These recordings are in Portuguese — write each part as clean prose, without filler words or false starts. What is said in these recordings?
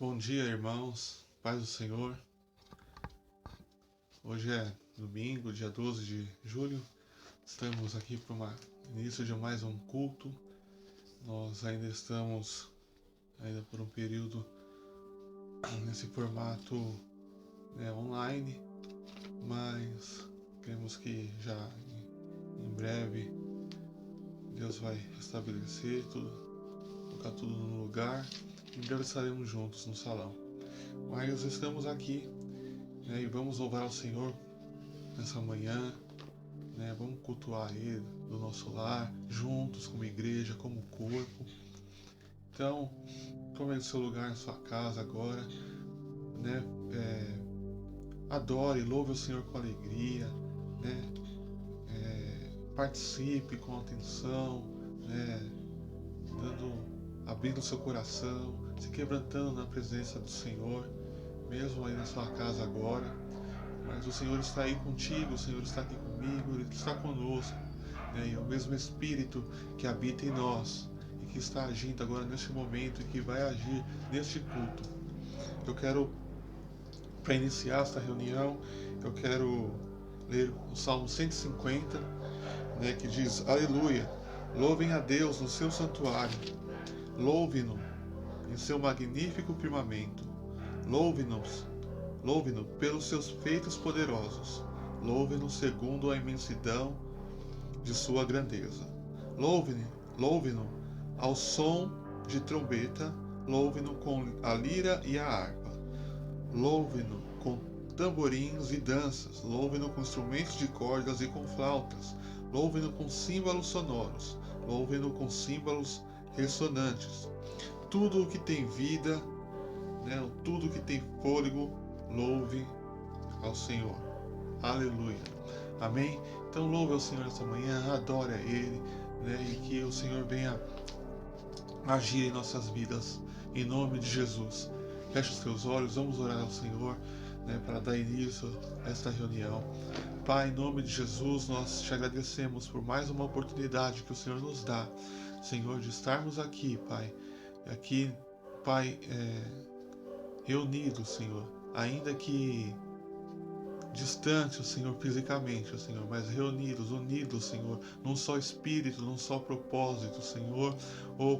Bom dia, irmãos, paz do Senhor. Hoje é domingo, dia 12 de julho. Estamos aqui para o início de mais um culto. Nós ainda estamos por um período nesse formato online, mas cremos que já em breve Deus vai restabelecer tudo, colocar tudo no lugar. Em breve estaremos juntos no salão. Mas estamos aqui e vamos louvar ao Senhor nessa manhã. Vamos cultuar Ele do nosso lar, juntos como igreja, como corpo. Então, tome o seu lugar na sua casa agora. Adore, louve o Senhor com alegria. Participe com atenção, abrindo o seu coração, se quebrantando na presença do Senhor, mesmo aí na sua casa agora. Mas o Senhor está aí contigo, o Senhor está aqui comigo, Ele está conosco, e é o mesmo Espírito que habita em nós e que está agindo agora neste momento e que vai agir neste culto. Eu quero, para iniciar esta reunião, eu quero ler o Salmo 150, que diz: Aleluia, louvem a Deus no seu santuário, louve-no em seu magnífico firmamento, louve-no pelos seus feitos poderosos, louve-no segundo a imensidão de sua grandeza, louve-no ao som de trombeta, louve-no com a lira e a harpa, louve-no com tamborins e danças, louve-no com instrumentos de cordas e com flautas, louve-no com símbolos sonoros, louve-no com símbolos ressonantes. Tudo o que tem vida, tudo o que tem fôlego, louve ao Senhor. Aleluia. Amém? Então louve ao Senhor esta manhã, adore a Ele, e que o Senhor venha agir em nossas vidas, em nome de Jesus. Feche os teus olhos, vamos orar ao Senhor, para dar início a esta reunião. Pai, em nome de Jesus, nós te agradecemos por mais uma oportunidade que o Senhor nos dá, Senhor, de estarmos aqui, Pai. Pai, reunidos, Senhor, ainda que distante, Senhor, fisicamente, Senhor, mas reunidos, unidos, Senhor, num só espírito, num só propósito, Senhor,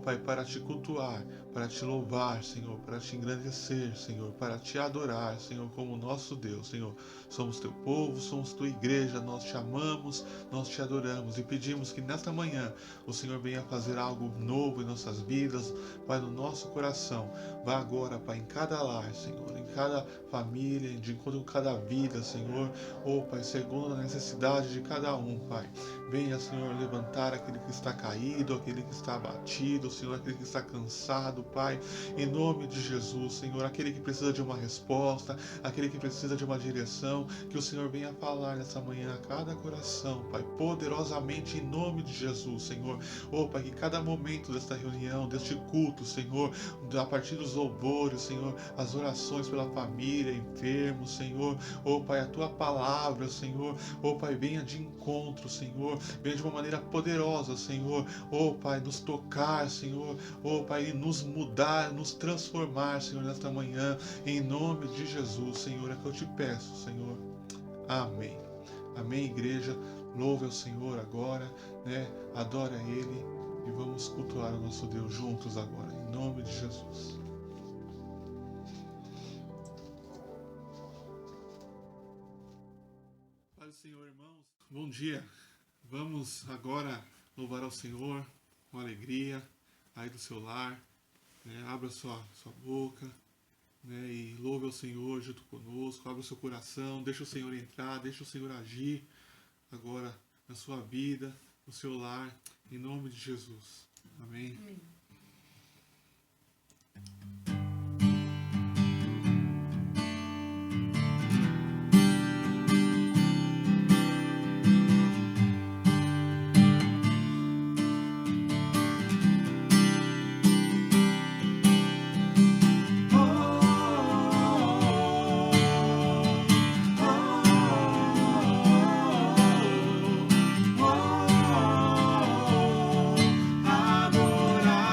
Pai, para te cultuar, para te louvar, Senhor, para te engrandecer, Senhor, para te adorar, Senhor, como nosso Deus, Senhor. Somos teu povo, somos tua igreja, nós te amamos, nós te adoramos e pedimos que nesta manhã o Senhor venha fazer algo novo em nossas vidas, Pai, no nosso coração. Vá agora, Pai, em cada lar, Senhor, em cada família, de encontro com cada vida, Senhor, Pai, segundo a necessidade de cada um, Pai. Venha, Senhor, levantar aquele que está caído, aquele que está abatido, Senhor, aquele que está cansado, Pai, em nome de Jesus, Senhor, aquele que precisa de uma resposta, aquele que precisa de uma direção, que o Senhor venha falar nessa manhã a cada coração, Pai, poderosamente em nome de Jesus, Senhor. Pai, que cada momento desta reunião, deste culto, Senhor, a partir dos louvores, Senhor, as orações pela família, enfermos, Senhor, Pai, a tua palavra, Senhor, Pai, venha de encontro, Senhor, venha de uma maneira poderosa, Senhor, Pai, nos tocar, Senhor, Pai, nos mudar, nos transformar, Senhor, nesta manhã, em nome de Jesus, Senhor, é que eu te peço, Senhor. Amém. Amém, igreja. Louve ao Senhor agora, adore a Ele e vamos cultuar o nosso Deus juntos agora, em nome de Jesus. Pai do Senhor, irmãos, bom dia. Vamos agora louvar ao Senhor com alegria aí do seu lar, abra sua boca, e louve ao Senhor junto conosco, abra o seu coração, deixa o Senhor entrar, deixa o Senhor agir agora na sua vida, no seu lar, em nome de Jesus. Amém. Amém. Adorar.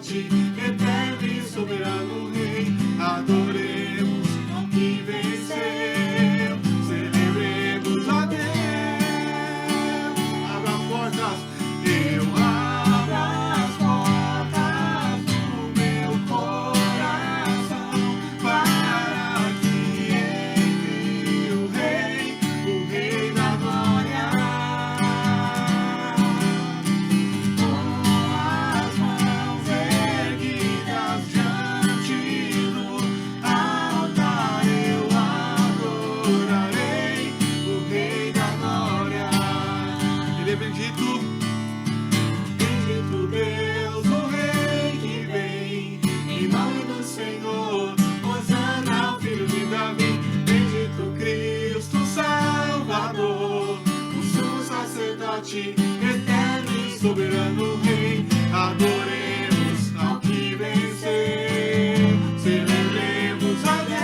sacerdote, eterno e soberano Rei, adoremos ao que venceu, celebremos a Deus. Abra as portas, eu abro as portas do meu coração para que entre o Rei da glória. Com as mãos erguidas diante do altar, eu adorarei o Rei da glória. Ele é bendito, bendito Deus, o Rei que vem, em nome do Senhor, hosana ao Filho de Davi. Bendito Cristo Salvador, o sumo sacerdote, eterno e soberano Rei, adoremos ao que venceu, celebremos a Deus.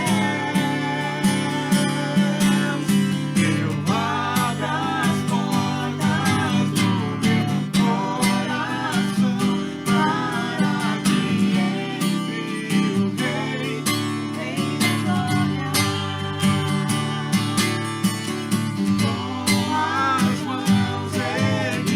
Eu abro as portas do meu coração para que entre o Rei da glória. Com as mãos erguidas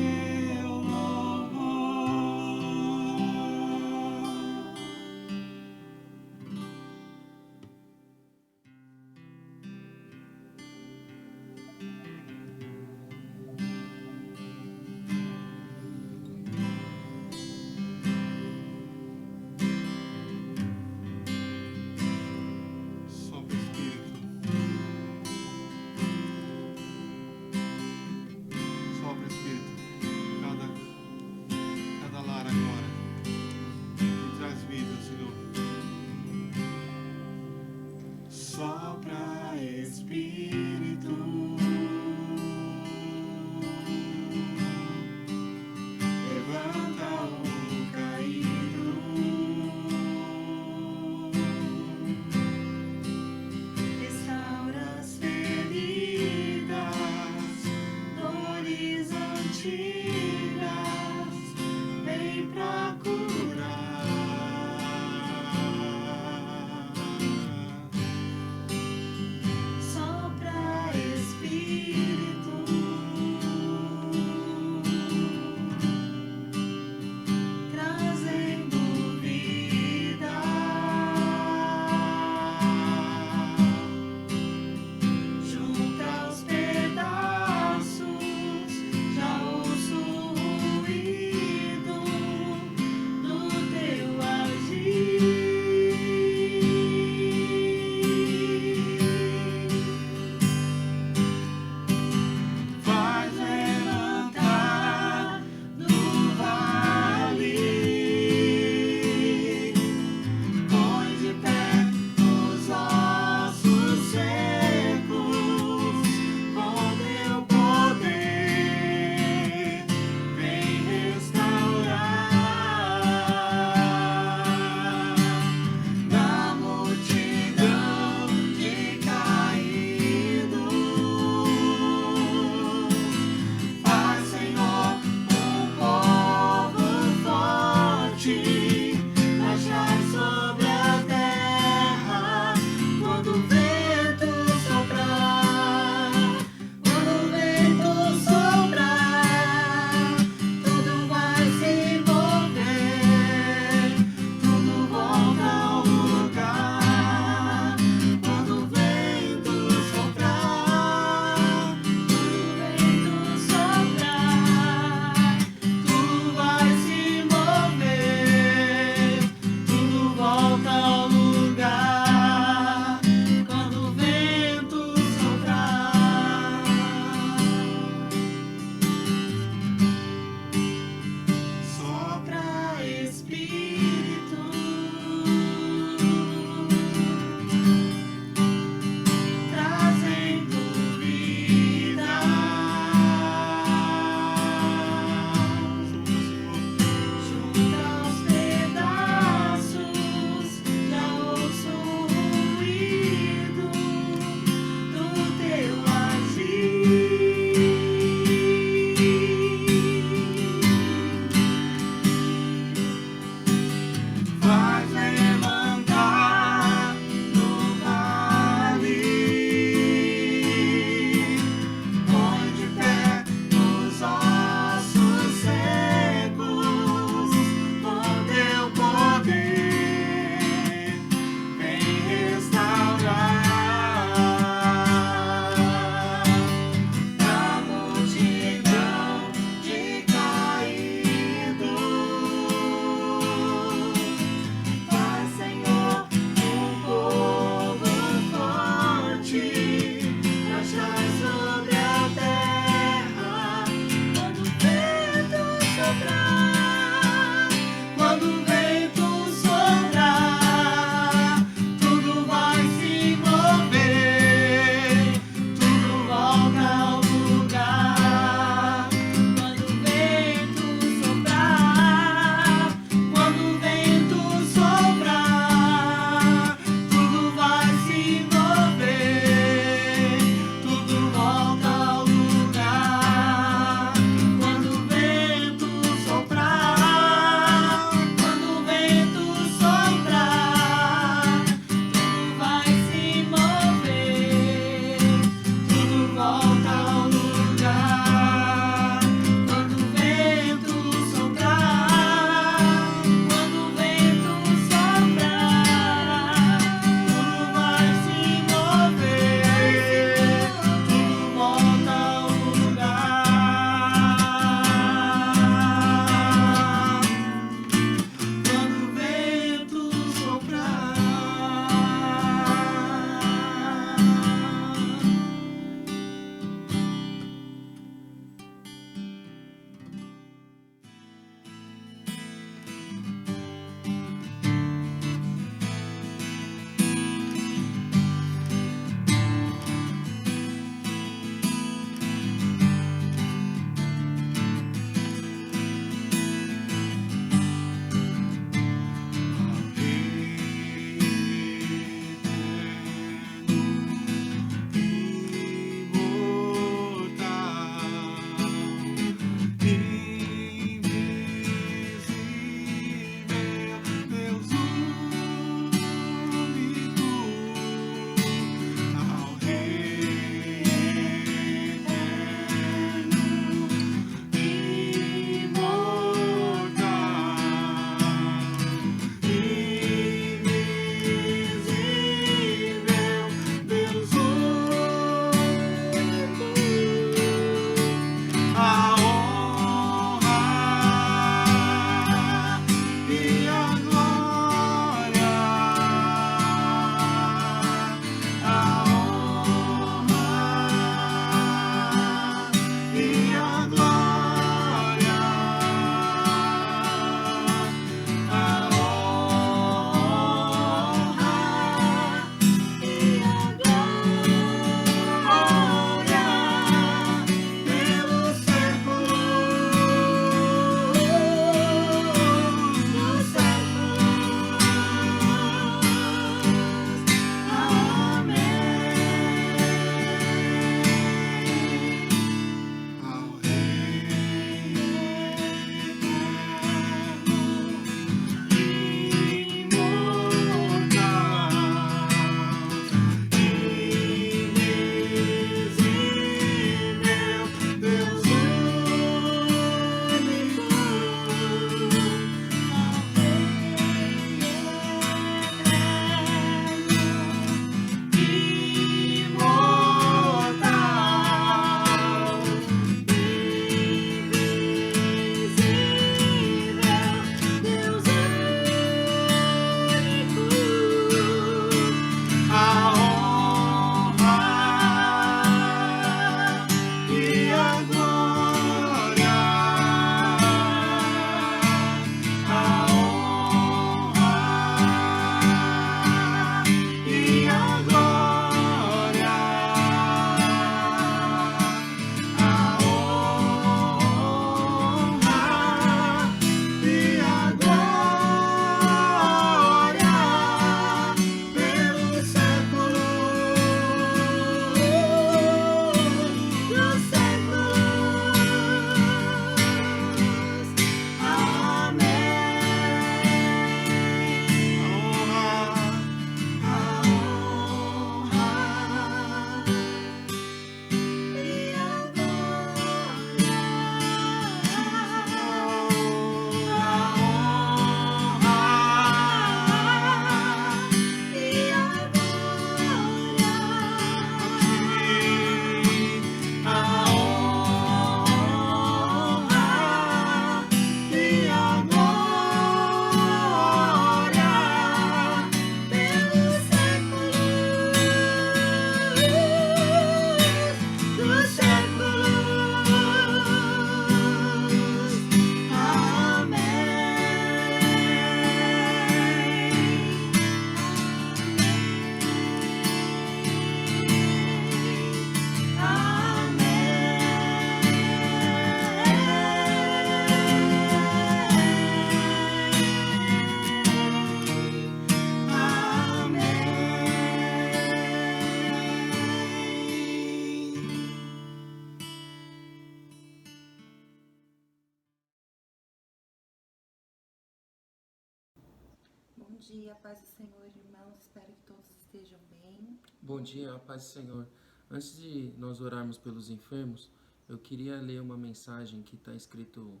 dia, paz do Senhor, irmãos. Espero que todos estejam bem. Bom dia, a paz do Senhor. Antes de nós orarmos pelos enfermos, eu queria ler uma mensagem que está escrito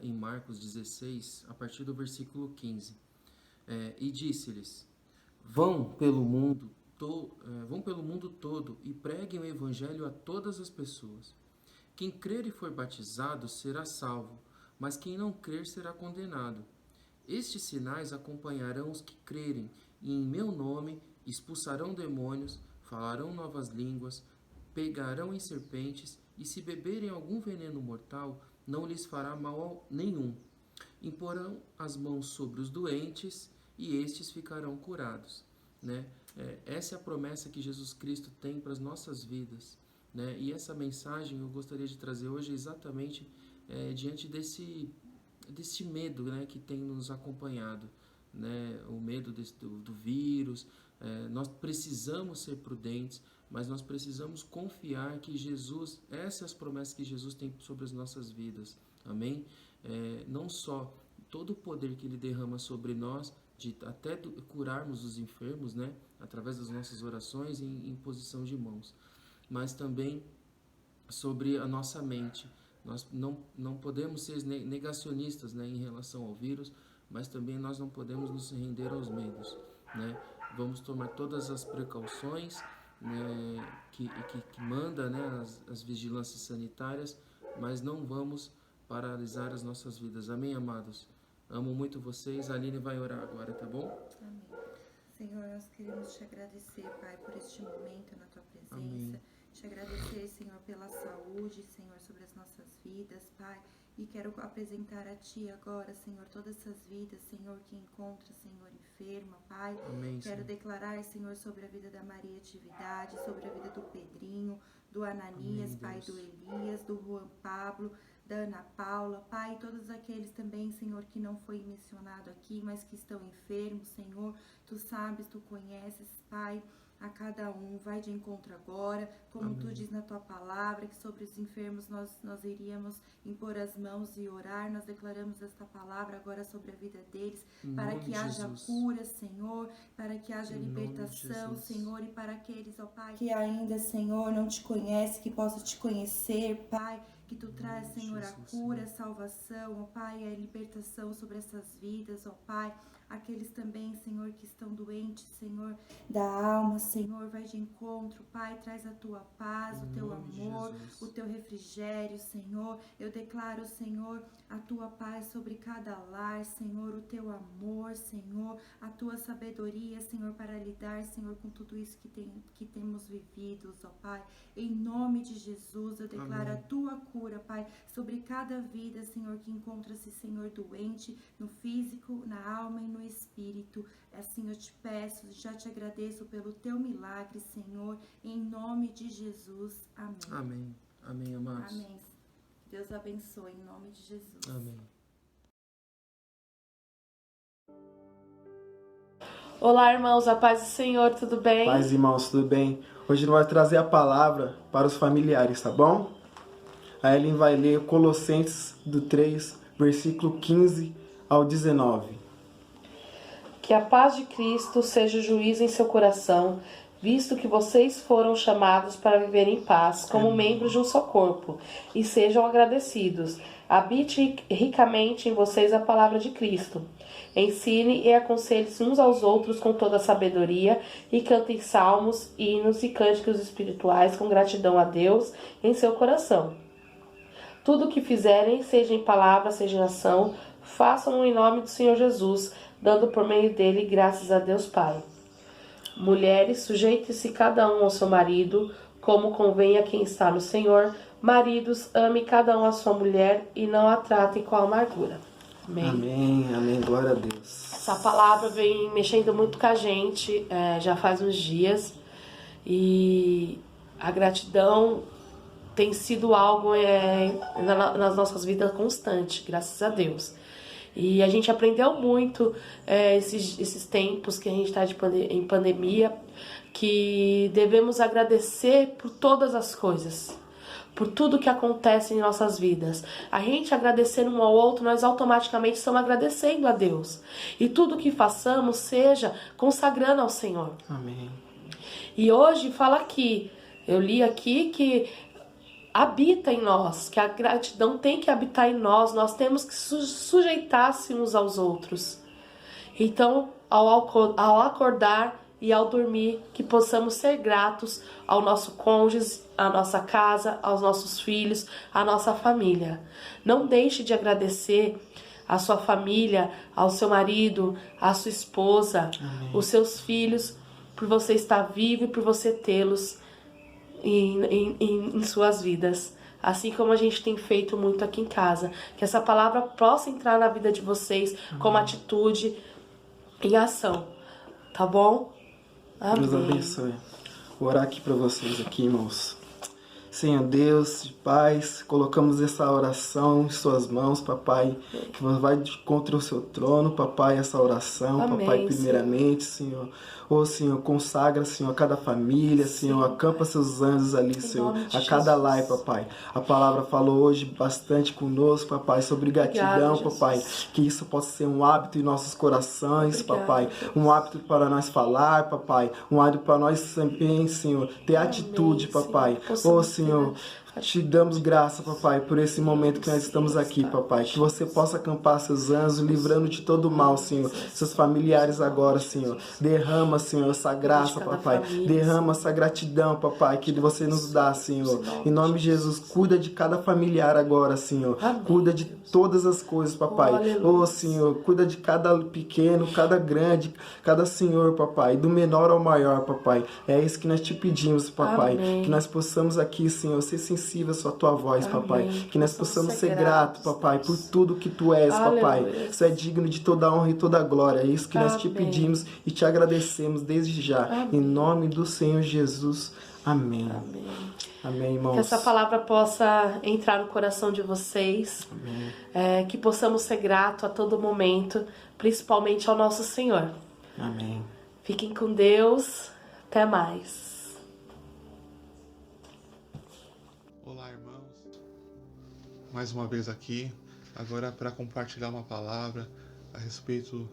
em Marcos 16, a partir do versículo 15. E disse-lhes: Vão pelo mundo todo e preguem o evangelho a todas as pessoas. Quem crer e for batizado será salvo, mas quem não crer será condenado. Estes sinais acompanharão os que crerem, e em meu nome expulsarão demônios, falarão novas línguas, pegarão em serpentes, e se beberem algum veneno mortal, não lhes fará mal nenhum. Imporão as mãos sobre os doentes, e estes ficarão curados. Né? Essa é a promessa que Jesus Cristo tem para as nossas vidas. Né? E essa mensagem eu gostaria de trazer hoje exatamente diante desse medo, né, que tem nos acompanhado, né, o medo do vírus. Nós precisamos ser prudentes, mas nós precisamos confiar que Jesus, essas são as promessas que Jesus tem sobre as nossas vidas, amém? Não só todo o poder que Ele derrama sobre nós, de até curarmos os enfermos, né, através das nossas orações em posição de mãos, mas também sobre a nossa mente. Nós não podemos ser negacionistas, né, em relação ao vírus, mas também nós não podemos nos render aos medos. Né? Vamos tomar todas as precauções, né, que manda, né, as vigilâncias sanitárias, mas não vamos paralisar as nossas vidas. Amém, amados? Amo muito vocês. A Aline vai orar agora, tá bom? Amém. Senhor, nós queremos te agradecer, Pai, por este momento na tua presença. Amém. Te agradecer, Senhor, pela saúde, Senhor, sobre as nossas vidas, Pai. E quero apresentar a Ti agora, Senhor, todas essas vidas, Senhor, que encontra, Senhor, enferma, Pai. Amém, quero Senhor. declarar, Senhor, sobre a vida da Maria Atividade, sobre a vida do Pedrinho, do Ananias, Amém, Pai, Deus. do Elias, do Juan Pablo, da Ana Paula, Pai, todos aqueles também, Senhor, que não foi mencionado aqui, mas que estão enfermos, Senhor. Tu sabes, Tu conheces, Pai, a cada um. Vai de encontro agora, como Amém. Tu diz na Tua palavra, que sobre os enfermos nós iríamos impor as mãos e orar. Nós declaramos esta palavra agora sobre a vida deles, para que haja cura, Senhor, para que haja libertação, Senhor, e para aqueles, ó Pai, que ainda, Senhor, não Te conhece, que possam Te conhecer, Pai, que Tu traz, Senhor, a cura, a salvação, ó Pai, a libertação sobre essas vidas, ó Pai. Aqueles também, Senhor, que estão doentes, Senhor, da alma, Senhor, vai de encontro, Pai, traz a Tua paz, o Teu amor, o Teu refrigério, Senhor. Eu declaro, Senhor, a Tua paz sobre cada lar, Senhor, o Teu amor, Senhor, a Tua sabedoria, Senhor, para lidar, Senhor, com tudo isso que temos vividos, ó Pai. Em nome de Jesus, eu declaro a Tua cura, Pai, sobre cada vida, Senhor, que encontra-se, Senhor, doente, no físico, na alma e no espírito. Assim eu te peço, já te agradeço pelo Teu milagre, Senhor, em nome de Jesus. Amém. Amém. Amém, amados. Amém. Deus abençoe, em nome de Jesus. Amém. Olá, irmãos, a paz do Senhor, tudo bem? Paz, irmãos, tudo bem? Hoje nós vamos trazer a palavra para os familiares, tá bom? A Ellen vai ler Colossenses do 3, versículo 15 ao 19. Que a paz de Cristo seja o juiz em seu coração, visto que vocês foram chamados para viver em paz, como membros de um só corpo, e sejam agradecidos. Habite ricamente em vocês a palavra de Cristo. Ensine e aconselhe-se uns aos outros com toda a sabedoria, e cantem salmos, hinos e cânticos espirituais com gratidão a Deus em seu coração. Tudo o que fizerem, seja em palavra, seja em ação, façam-no em nome do Senhor Jesus, dando por meio dele graças a Deus Pai. Mulheres, sujeitem-se cada um ao seu marido, como convém a quem está no Senhor. Maridos, ame cada um a sua mulher e não a tratem com amargura. Amém. Amém, amém, glória a Deus. Essa palavra vem mexendo muito com a gente, já faz uns dias, e a gratidão tem sido algo nas nossas vidas constante, graças a Deus. E a gente aprendeu muito esses tempos que a gente está em pandemia, que devemos agradecer por todas as coisas. por tudo que acontece em nossas vidas. A gente agradecendo um ao outro, nós automaticamente estamos agradecendo a Deus. E tudo que façamos seja consagrando ao Senhor. Amém. E hoje fala aqui, eu li aqui que habita em nós, que a gratidão tem que habitar em nós, nós temos que sujeitar-se uns aos outros. Então, ao acordar e ao dormir, que possamos ser gratos ao nosso cônjuge, à nossa casa, aos nossos filhos, à nossa família. Não deixe de agradecer à sua família, ao seu marido, à sua esposa, os seus filhos, por você estar vivo e por você tê-los em suas vidas. Assim como a gente tem feito muito aqui em casa. Que essa palavra possa entrar na vida de vocês como atitude, em ação, tá bom? Amém. Deus abençoe. Vou orar aqui para vocês aqui, irmãos. Senhor Deus de paz, colocamos essa oração em suas mãos, papai, que vai contra o seu trono, papai, essa oração, Amém, papai, primeiramente, Senhor. Ô, Senhor, consagra, Senhor, a cada família, Senhor, acampa seus anjos ali, Senhor, a cada lar, papai. A palavra falou hoje bastante conosco, papai, sobre gratidão, Obrigada, papai, que isso possa ser um hábito em nossos corações, papai, um hábito para nós falar, papai, um hábito para nós também, Senhor, ter atitude, papai. Ô, Senhor, te damos graça, papai, por esse momento que nós estamos aqui, papai. Que você possa acampar seus anjos, livrando de todo o mal, Senhor. Seus familiares agora, Senhor. Derrama, Senhor, essa graça, papai. Derrama essa gratidão, papai, que você nos dá, Senhor. Em nome de Jesus, cuida de cada familiar agora, Senhor. Cuida de todas as coisas, papai. Ô, Senhor, cuida de cada pequeno, cada grande, cada senhor, papai. Do menor ao maior, papai. É isso que nós te pedimos, papai. Que nós possamos aqui, Senhor, ser sensível à tua voz, papai. Que nós possamos ser gratos, papai, por tudo que tu és, papai. Isso é digno de toda honra e toda glória. É isso que nós te pedimos e te agradecemos desde já. Em nome do Senhor Jesus. Amém. Amém, irmãos. Que essa palavra possa entrar no coração de vocês. Que possamos ser gratos a todo momento, principalmente ao nosso Senhor. Amém. Fiquem com Deus. Até mais. Olá, irmãos. Mais uma vez aqui, agora para compartilhar uma palavra a respeito,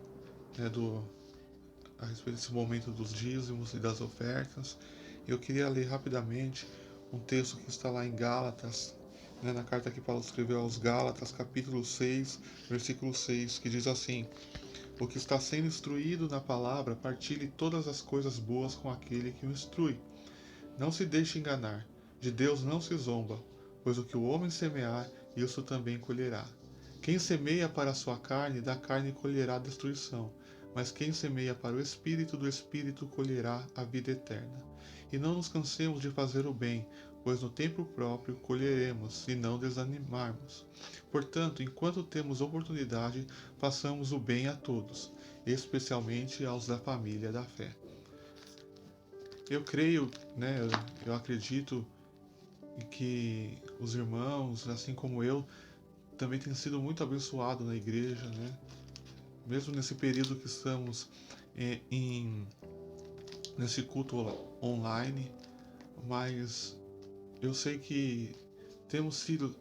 a respeito desse momento dos dízimos e das ofertas. Eu queria ler rapidamente um texto que está lá em Gálatas, na carta que Paulo escreveu aos Gálatas, capítulo 6, versículo 6, que diz assim: o que está sendo instruído na palavra, partilhe todas as coisas boas com aquele que o instrui. Não se deixe enganar, de Deus não se zomba, pois o que o homem semear, isso também colherá. Quem semeia para a sua carne, da carne colherá destruição, mas quem semeia para o Espírito, do Espírito colherá a vida eterna. E não nos cansemos de fazer o bem, pois no tempo próprio colheremos, se não desanimarmos. Portanto, enquanto temos oportunidade, façamos o bem a todos, especialmente aos da família da fé. Eu creio, eu acredito que os irmãos, assim como eu, também têm sido muito abençoados na igreja, mesmo nesse período que estamos nesse culto online, mas eu sei que temos sido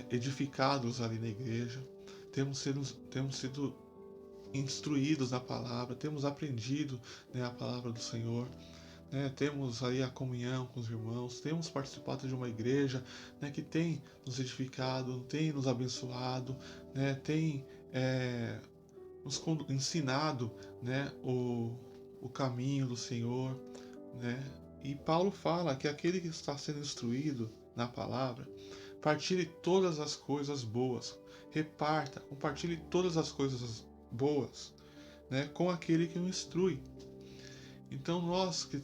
edificados ali na igreja, temos sido instruídos na palavra, temos aprendido a palavra do Senhor. Temos aí a comunhão com os irmãos, temos participado de uma igreja que tem nos edificado, tem nos abençoado, tem nos ensinado o caminho do Senhor. E Paulo fala que aquele que está sendo instruído na palavra, partilhe todas as coisas boas, compartilhe todas as coisas boas com aquele que o instrui. Então nós que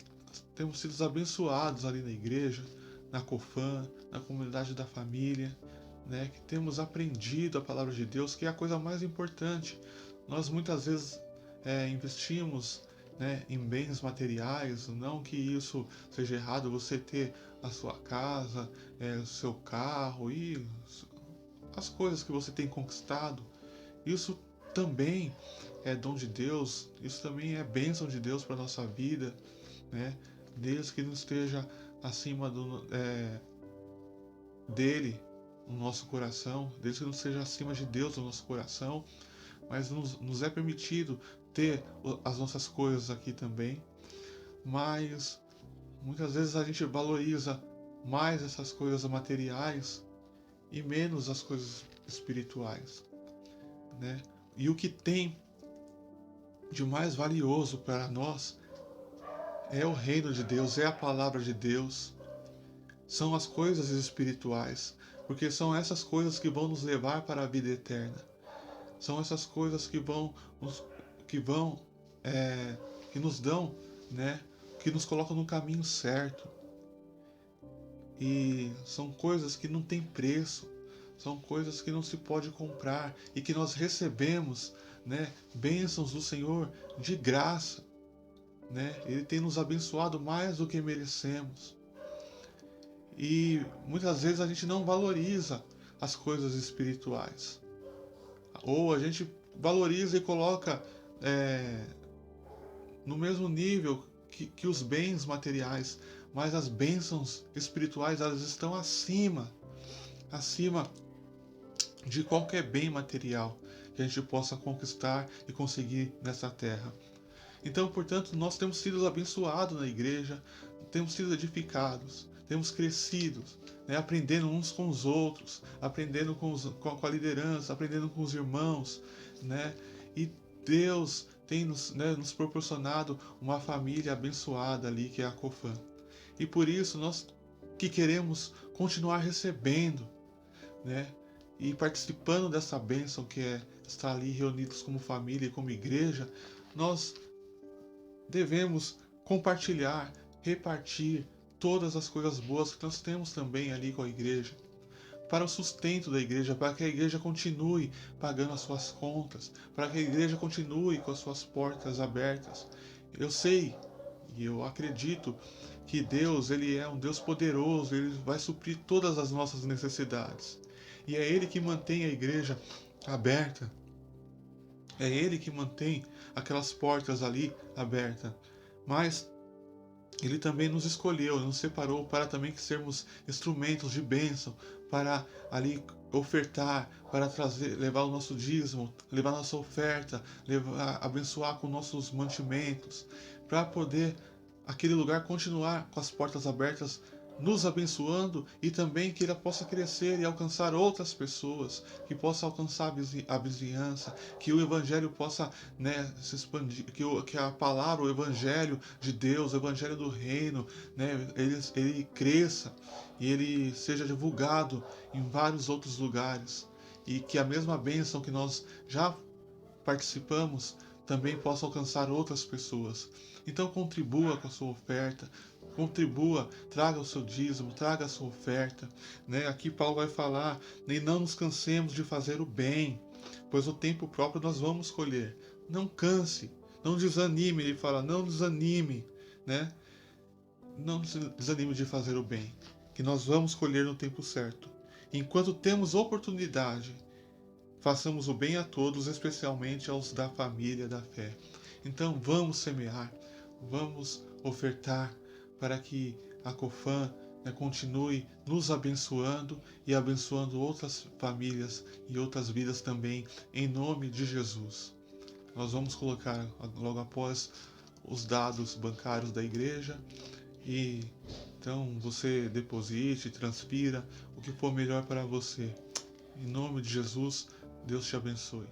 temos sido abençoados ali na igreja, na COFAM, na comunidade da família, que temos aprendido a palavra de Deus, que é a coisa mais importante. Nós muitas vezes investimos em bens materiais, não que isso seja errado, você ter a sua casa, o seu carro e as coisas que você tem conquistado. Isso também é dom de Deus, isso também é bênção de Deus para a nossa vida, desde que não esteja acima dele no nosso coração, desde que não seja acima de Deus no nosso coração, mas nos é permitido ter as nossas coisas aqui também, mas muitas vezes a gente valoriza mais essas coisas materiais e menos as coisas espirituais, né? E o que tem de mais valioso para nós é o reino de Deus, é a palavra de Deus, são as coisas espirituais, porque são essas coisas que vão nos levar para a vida eterna. São essas coisas que nos dão, né, que nos colocam no caminho certo. E são coisas que não tem preço, são coisas que não se pode comprar e que nós recebemos, né, bênçãos do Senhor de graça, né? Ele tem nos abençoado mais do que merecemos. E muitas vezes a gente não valoriza as coisas espirituais, ou a gente valoriza e coloca no mesmo nível que os bens materiais, mas as bênçãos espirituais, elas estão acima de qualquer bem material que a gente possa conquistar e conseguir nessa terra. Então, portanto, nós temos sido abençoados na igreja, temos sido edificados, temos crescido, né, aprendendo uns com os outros, aprendendo com a liderança, aprendendo com os irmãos, né? E Deus tem nos proporcionado uma família abençoada ali, que é a Cofam. E por isso nós que queremos continuar recebendo, né, e participando dessa bênção que é estar ali reunidos como família e como igreja, nós devemos compartilhar, repartir todas as coisas boas que nós temos também ali com a igreja, para o sustento da igreja, para que a igreja continue pagando as suas contas, para que a igreja continue com as suas portas abertas. Eu sei e eu acredito que Deus, Ele é um Deus poderoso, Ele vai suprir todas as nossas necessidades. E é Ele que mantém a igreja aberta. É Ele que mantém aquelas portas ali abertas. Mas Ele também nos escolheu, nos separou para também que sermos instrumentos de bênção, para ali ofertar, para levar o nosso dízimo, levar a nossa oferta, abençoar com nossos mantimentos, para poder aquele lugar continuar com as portas abertas, nos abençoando, e também que ele possa crescer e alcançar outras pessoas, que possa alcançar a vizinhança, que o evangelho possa, né, se expandir, que a palavra, o evangelho de Deus, o evangelho do reino, né, ele cresça e ele seja divulgado em vários outros lugares, e que a mesma bênção que nós já participamos também possa alcançar outras pessoas. Então contribua com a sua oferta, contribua, traga o seu dízimo, traga a sua oferta, né? Aqui Paulo vai falar, nem não nos cansemos de fazer o bem, pois o tempo próprio nós vamos colher. Não canse, não desanime, ele fala, não desanime, né? Não desanime de fazer o bem, que nós vamos colher no tempo certo. Enquanto temos oportunidade, façamos o bem a todos, especialmente aos da família da fé. Então vamos semear, vamos ofertar, para que a Cofam, né, continue nos abençoando e abençoando outras famílias e outras vidas também, em nome de Jesus. Nós vamos colocar logo após os dados bancários da igreja, e então você deposite, transfira o que for melhor para você. Em nome de Jesus, Deus te abençoe.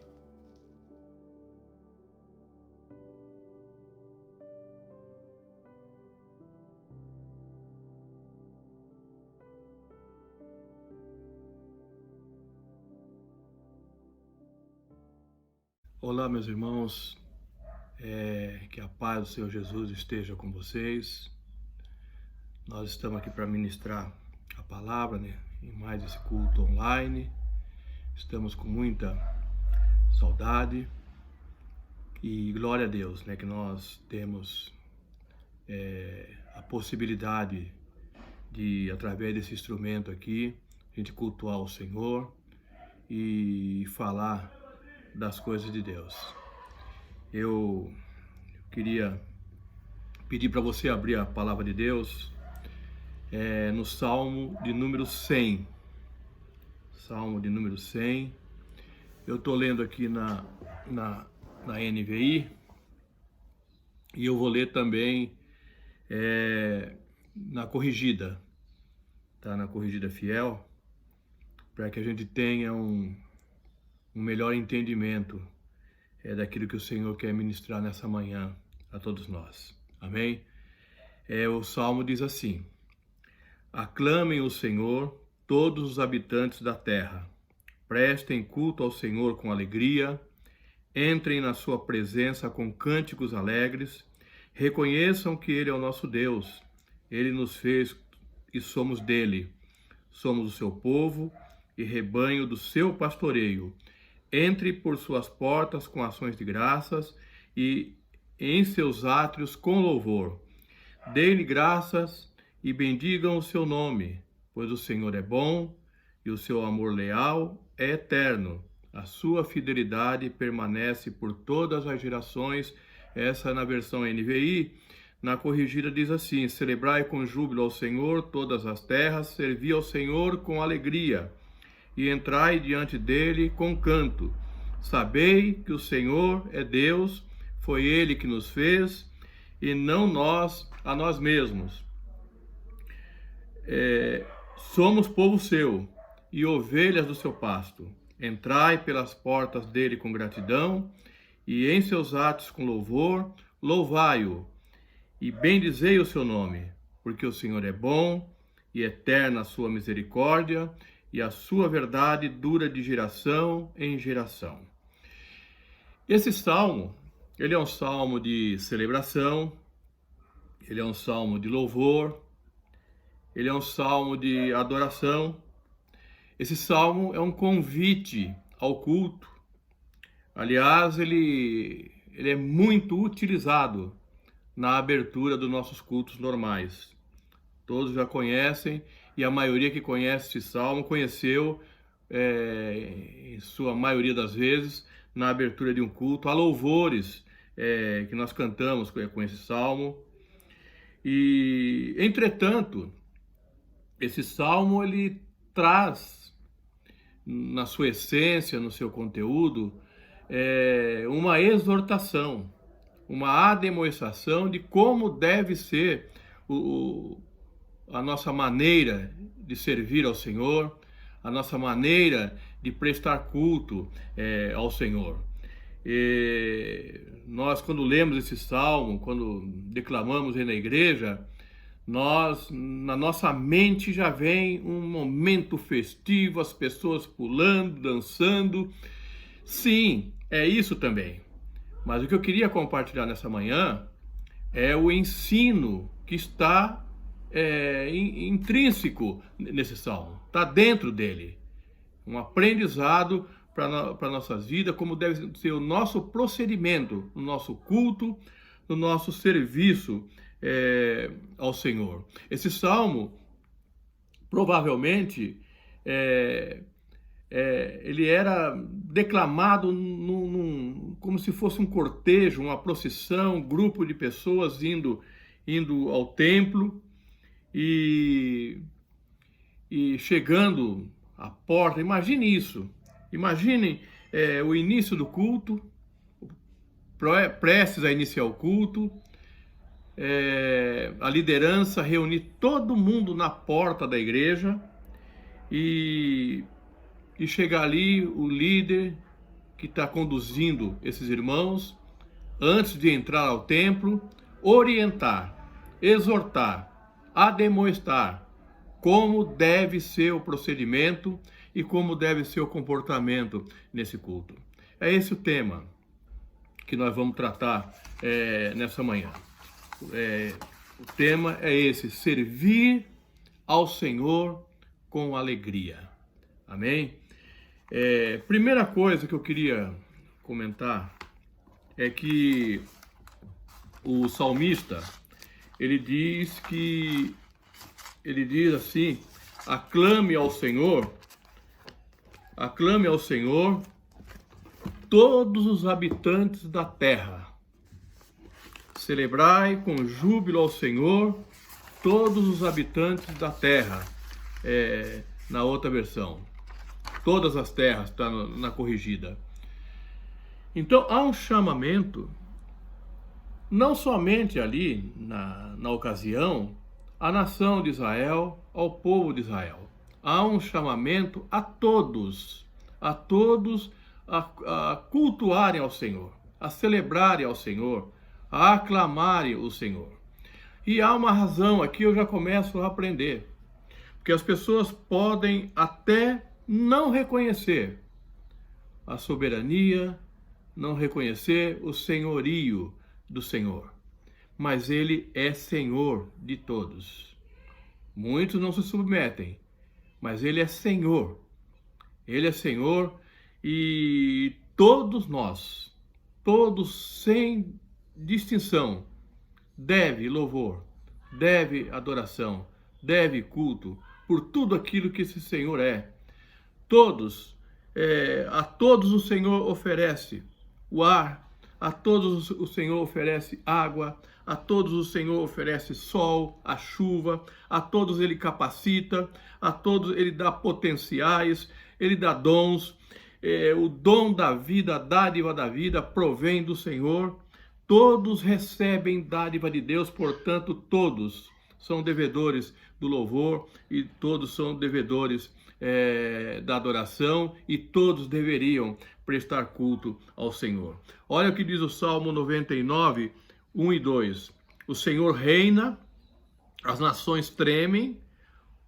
Olá, meus irmãos, que a paz do Senhor Jesus esteja com vocês. Nós estamos aqui para ministrar a palavra, né, em mais esse culto online. Estamos com muita saudade e glória a Deus, né, que nós temos a possibilidade de, através desse instrumento aqui, a gente cultuar o Senhor e falar das coisas de Deus. Eu queria pedir para você abrir a palavra de Deus no Salmo de número 100. Salmo de número 100. Eu estou lendo aqui na NVI, e eu vou ler também na corrigida, tá? Na corrigida fiel, para que a gente tenha um melhor entendimento daquilo que o Senhor quer ministrar nessa manhã a todos nós. Amém? O Salmo diz assim: aclamem o Senhor todos os habitantes da terra, prestem culto ao Senhor com alegria, entrem na sua presença com cânticos alegres, reconheçam que Ele é o nosso Deus, Ele nos fez e somos dele, somos o seu povo e rebanho do seu pastoreio. Entre por suas portas com ações de graças e em seus átrios com louvor. Dê-lhe graças e bendigam o seu nome, pois o Senhor é bom e o seu amor leal é eterno. A sua fidelidade permanece por todas as gerações. Essa na versão NVI. Na corrigida diz assim: celebrai com júbilo ao Senhor todas as terras, servi ao Senhor com alegria e entrai diante dele com canto. Sabei que o Senhor é Deus, foi Ele que nos fez e não nós a nós mesmos. Somos povo seu e ovelhas do seu pasto. Entrai pelas portas dele com gratidão e em seus atos com louvor, louvai-o e bendizei o seu nome, porque o Senhor é bom e eterna a sua misericórdia e a sua verdade dura de geração em geração. Esse salmo, ele é um salmo de celebração, ele é um salmo de louvor, ele é um salmo de adoração. Esse salmo é um convite ao culto. Aliás, ele é muito utilizado na abertura dos nossos cultos normais. Todos já conhecem, e a maioria que conhece esse salmo conheceu, em sua maioria das vezes, na abertura de um culto, há louvores que nós cantamos com esse salmo. E, entretanto, esse salmo ele traz, na sua essência, no seu conteúdo, uma exortação, uma ademoestação de como deve ser a nossa maneira de servir ao Senhor, a nossa maneira de prestar culto ao Senhor. E nós, quando lemos esse salmo, quando declamamos na igreja, na nossa mente já vem um momento festivo, as pessoas pulando, dançando. Sim, é isso também. Mas o que eu queria compartilhar nessa manhã é o ensino que está intrínseco nesse salmo, está dentro dele. Um aprendizado para nossas vidas, como deve ser o nosso procedimento, no nosso culto, no nosso serviço ao Senhor. Esse salmo, provavelmente, ele era declamado como se fosse um cortejo, uma procissão, um grupo de pessoas indo ao templo e chegando à porta. Imagine isso. Imaginem o início do culto, prestes a iniciar o culto, a liderança reunir todo mundo na porta da igreja e chegar ali o líder que está conduzindo esses irmãos, antes de entrar ao templo, orientar, exortar, ademoestar como deve ser o procedimento e como deve ser o comportamento nesse culto. É esse o tema que nós vamos tratar nessa manhã. O tema é esse: servir ao Senhor com alegria. Amém? Primeira coisa que eu queria comentar é que o salmista, ele diz assim: aclame ao Senhor todos os habitantes da terra. Celebrai com júbilo ao Senhor todos os habitantes da terra. Na outra versão. Todas as terras, está na corrigida. Então há um chamamento, não somente ali na ocasião, à nação de Israel, ao povo de Israel. Há um chamamento a todos a cultuarem ao Senhor, a celebrarem ao Senhor, a aclamarem o Senhor. E há uma razão, aqui eu já começo a aprender, porque as pessoas podem até não reconhecer a soberania, não reconhecer o senhorio do Senhor, mas Ele é Senhor de todos. Muitos não se submetem, mas Ele é Senhor. Ele é Senhor e todos nós, todos sem distinção, deve louvor, deve adoração, deve culto por tudo aquilo que esse Senhor é. A todos o Senhor oferece o ar, a todos o Senhor oferece água, a todos o Senhor oferece sol, a chuva, a todos Ele capacita, a todos Ele dá potenciais, Ele dá dons, o dom da vida, a dádiva da vida provém do Senhor, todos recebem dádiva de Deus, portanto todos são devedores do louvor e todos são devedores da adoração e todos deveriam prestar culto ao Senhor. Olha o que diz o Salmo 99, 1 e 2. O Senhor reina, as nações tremem,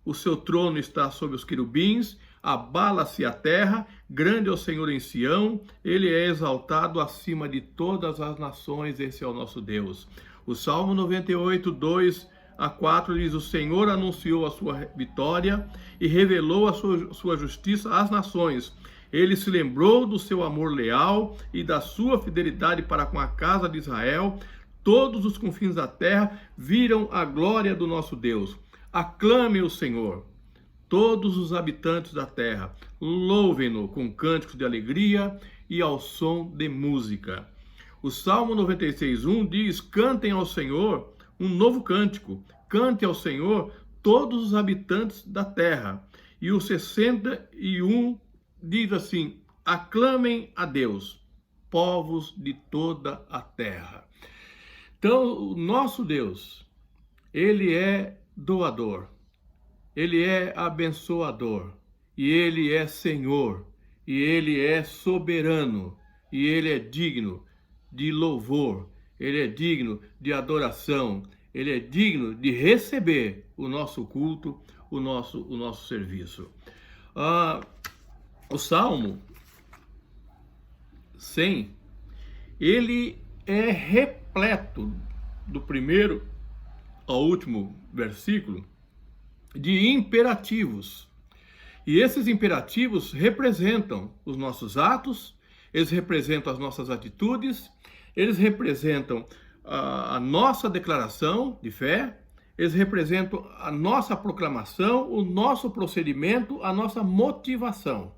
o seu trono está sobre os querubins, abala-se a terra, grande é o Senhor em Sião, ele é exaltado acima de todas as nações, esse é o nosso Deus. O Salmo 98, 2 a 4 diz: o Senhor anunciou a sua vitória e revelou a sua justiça às nações. Ele se lembrou do seu amor leal e da sua fidelidade para com a casa de Israel. Todos os confins da terra viram a glória do nosso Deus. Aclamem o Senhor, todos os habitantes da terra. Louvem-no com cânticos de alegria e ao som de música. O Salmo 96:1 diz: cantem ao Senhor um novo cântico. Cante ao Senhor todos os habitantes da terra. E o 61 diz assim: aclamem a Deus, povos de toda a terra. Então, o nosso Deus, Ele é doador, Ele é abençoador, e Ele é Senhor, e Ele é soberano, e Ele é digno de louvor, Ele é digno de adoração, Ele é digno de receber o nosso culto, o nosso serviço. O Salmo 100, ele é repleto, do primeiro ao último versículo, de imperativos. E esses imperativos representam os nossos atos, eles representam as nossas atitudes, eles representam a nossa declaração de fé, eles representam a nossa proclamação, o nosso procedimento, a nossa motivação.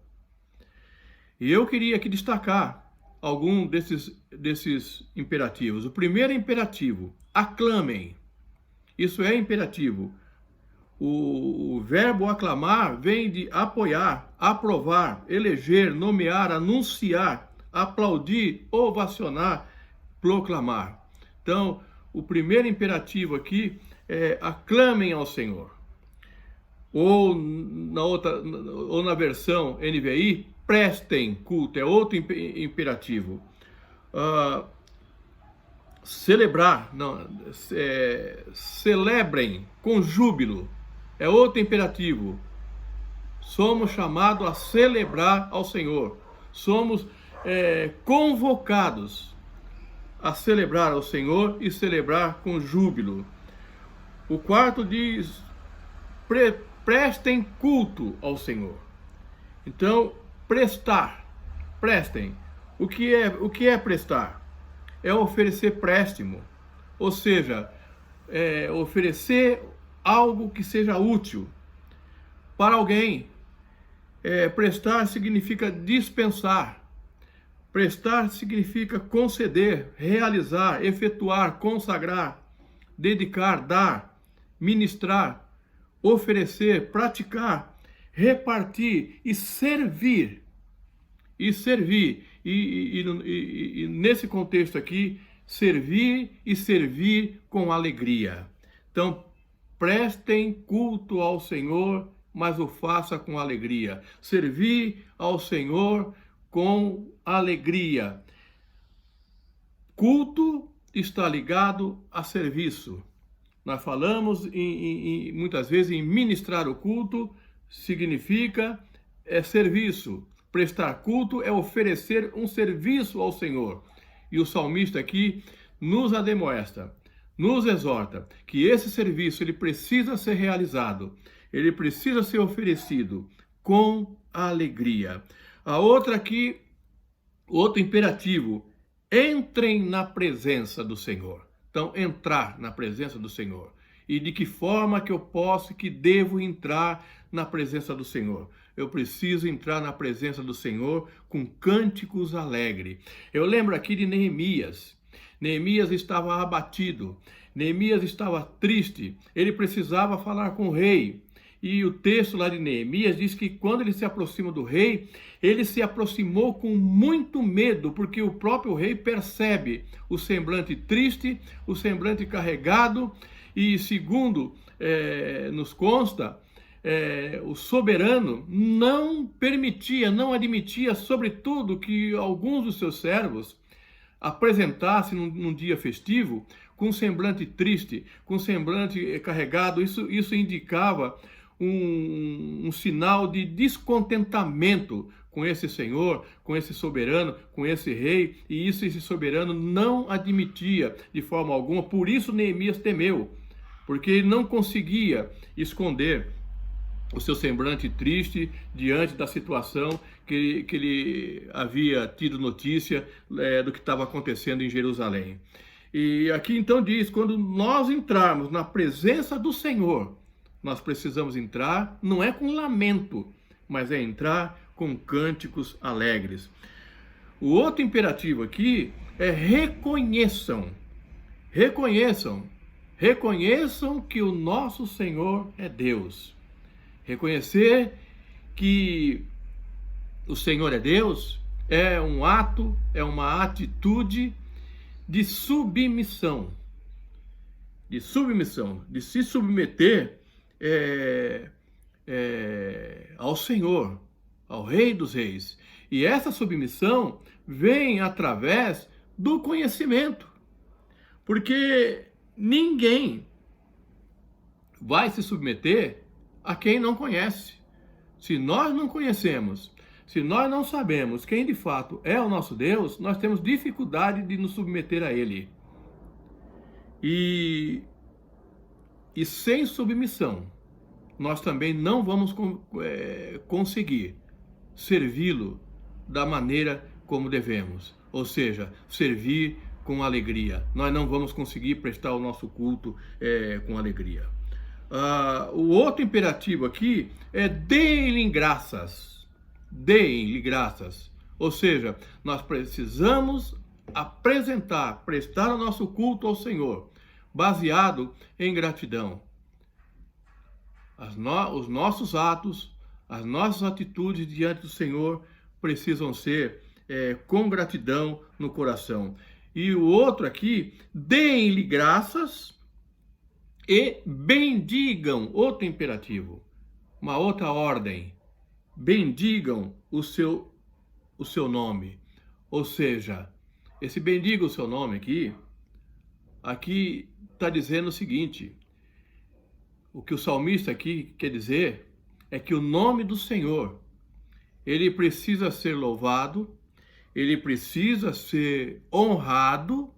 E eu queria aqui destacar algum desses imperativos. O primeiro imperativo: aclamem. Isso é imperativo. O verbo aclamar vem de apoiar, aprovar, eleger, nomear, anunciar, aplaudir, ovacionar, proclamar. Então, o primeiro imperativo aqui é: aclamem ao Senhor. Ou na versão NVI, prestem culto, é outro imperativo. Celebrar, celebrem com júbilo, é outro imperativo. Somos chamados a celebrar ao Senhor. Somos convocados a celebrar ao Senhor e celebrar com júbilo. O quarto diz: prestem culto ao Senhor. Então, prestem. O que é prestar? É oferecer préstimo, ou seja, oferecer algo que seja útil para alguém. Prestar significa dispensar. Prestar significa conceder, realizar, efetuar, consagrar, dedicar, dar, ministrar, oferecer, praticar. repartir e servir. E servir. E nesse contexto aqui, servir e servir com alegria. Então, prestem culto ao Senhor, mas o faça com alegria. Servir ao Senhor com alegria. Culto está ligado a serviço. Nós falamos muitas vezes em ministrar o culto, significa serviço. Prestar culto é oferecer um serviço ao Senhor. E o salmista aqui nos ademoesta, nos exorta que esse serviço ele precisa ser realizado, ele precisa ser oferecido com alegria. A outra aqui, outro imperativo, entrem na presença do Senhor. Então, entrar na presença do Senhor. E de que forma que eu posso e que devo entrar na presença do Senhor? Eu preciso entrar na presença do Senhor com cânticos alegres. Eu lembro aqui de Neemias. Neemias estava abatido. Neemias estava triste. Ele precisava falar com o rei. E o texto lá de Neemias diz que quando ele se aproxima do rei, ele se aproximou com muito medo, porque o próprio rei percebe o semblante triste, o semblante carregado, e segundo nos consta, o soberano não permitia, não admitia, sobretudo, que alguns dos seus servos apresentassem num dia festivo com semblante triste, com semblante carregado. Isso indicava um sinal de descontentamento com esse Senhor, com esse soberano, com esse rei, e esse soberano não admitia de forma alguma. Por isso Neemias temeu, porque ele não conseguia esconder o seu semblante triste diante da situação que ele havia tido notícia do que estava acontecendo em Jerusalém. E aqui então diz, quando nós entrarmos na presença do Senhor, nós precisamos entrar, não é com lamento, mas é entrar com cânticos alegres. O outro imperativo aqui é reconheçam que o nosso Senhor é Deus. Reconhecer que o Senhor é Deus é um ato, é uma atitude de submissão, de se submeter ao Senhor, ao Rei dos Reis. E essa submissão vem através do conhecimento, porque ninguém vai se submeter a quem não conhece. Se nós não conhecemos, se nós não sabemos quem de fato é o nosso Deus, nós temos dificuldade de nos submeter a Ele. E sem submissão, nós também não vamos conseguir servi-lo da maneira como devemos. Ou seja, servir com alegria. Nós não vamos conseguir prestar o nosso culto com alegria. O outro imperativo aqui é deem-lhe graças. Deem-lhe graças. Ou seja, nós precisamos prestar o nosso culto ao Senhor, baseado em gratidão. Os nossos atos, as nossas atitudes diante do Senhor precisam ser com gratidão no coração. E o outro aqui, deem-lhe graças e bendigam, outro imperativo, uma outra ordem, bendigam o seu nome. Ou seja, esse bendiga o seu nome aqui está dizendo o seguinte: o que o salmista aqui quer dizer é que o nome do Senhor, ele precisa ser louvado, ele precisa ser honrado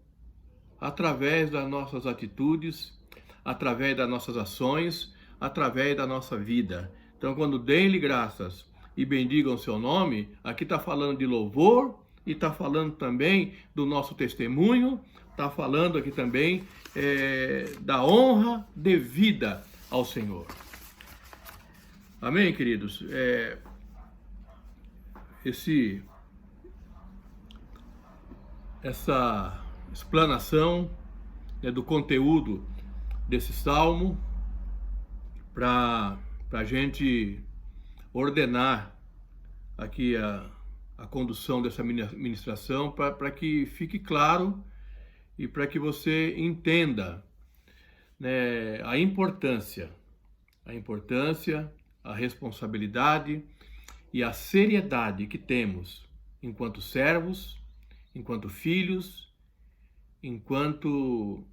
através das nossas atitudes, através das nossas ações, através da nossa vida. Então, quando deem-lhe graças e bendigam o seu nome, aqui está falando de louvor e está falando também do nosso testemunho, está falando aqui também da honra devida ao Senhor. Amém, queridos? Essa explanação do conteúdo desse salmo para a gente ordenar aqui a condução dessa ministração para que fique claro e para que você entenda, né, a importância, a responsabilidade e a seriedade que temos enquanto servos, enquanto filhos, enquanto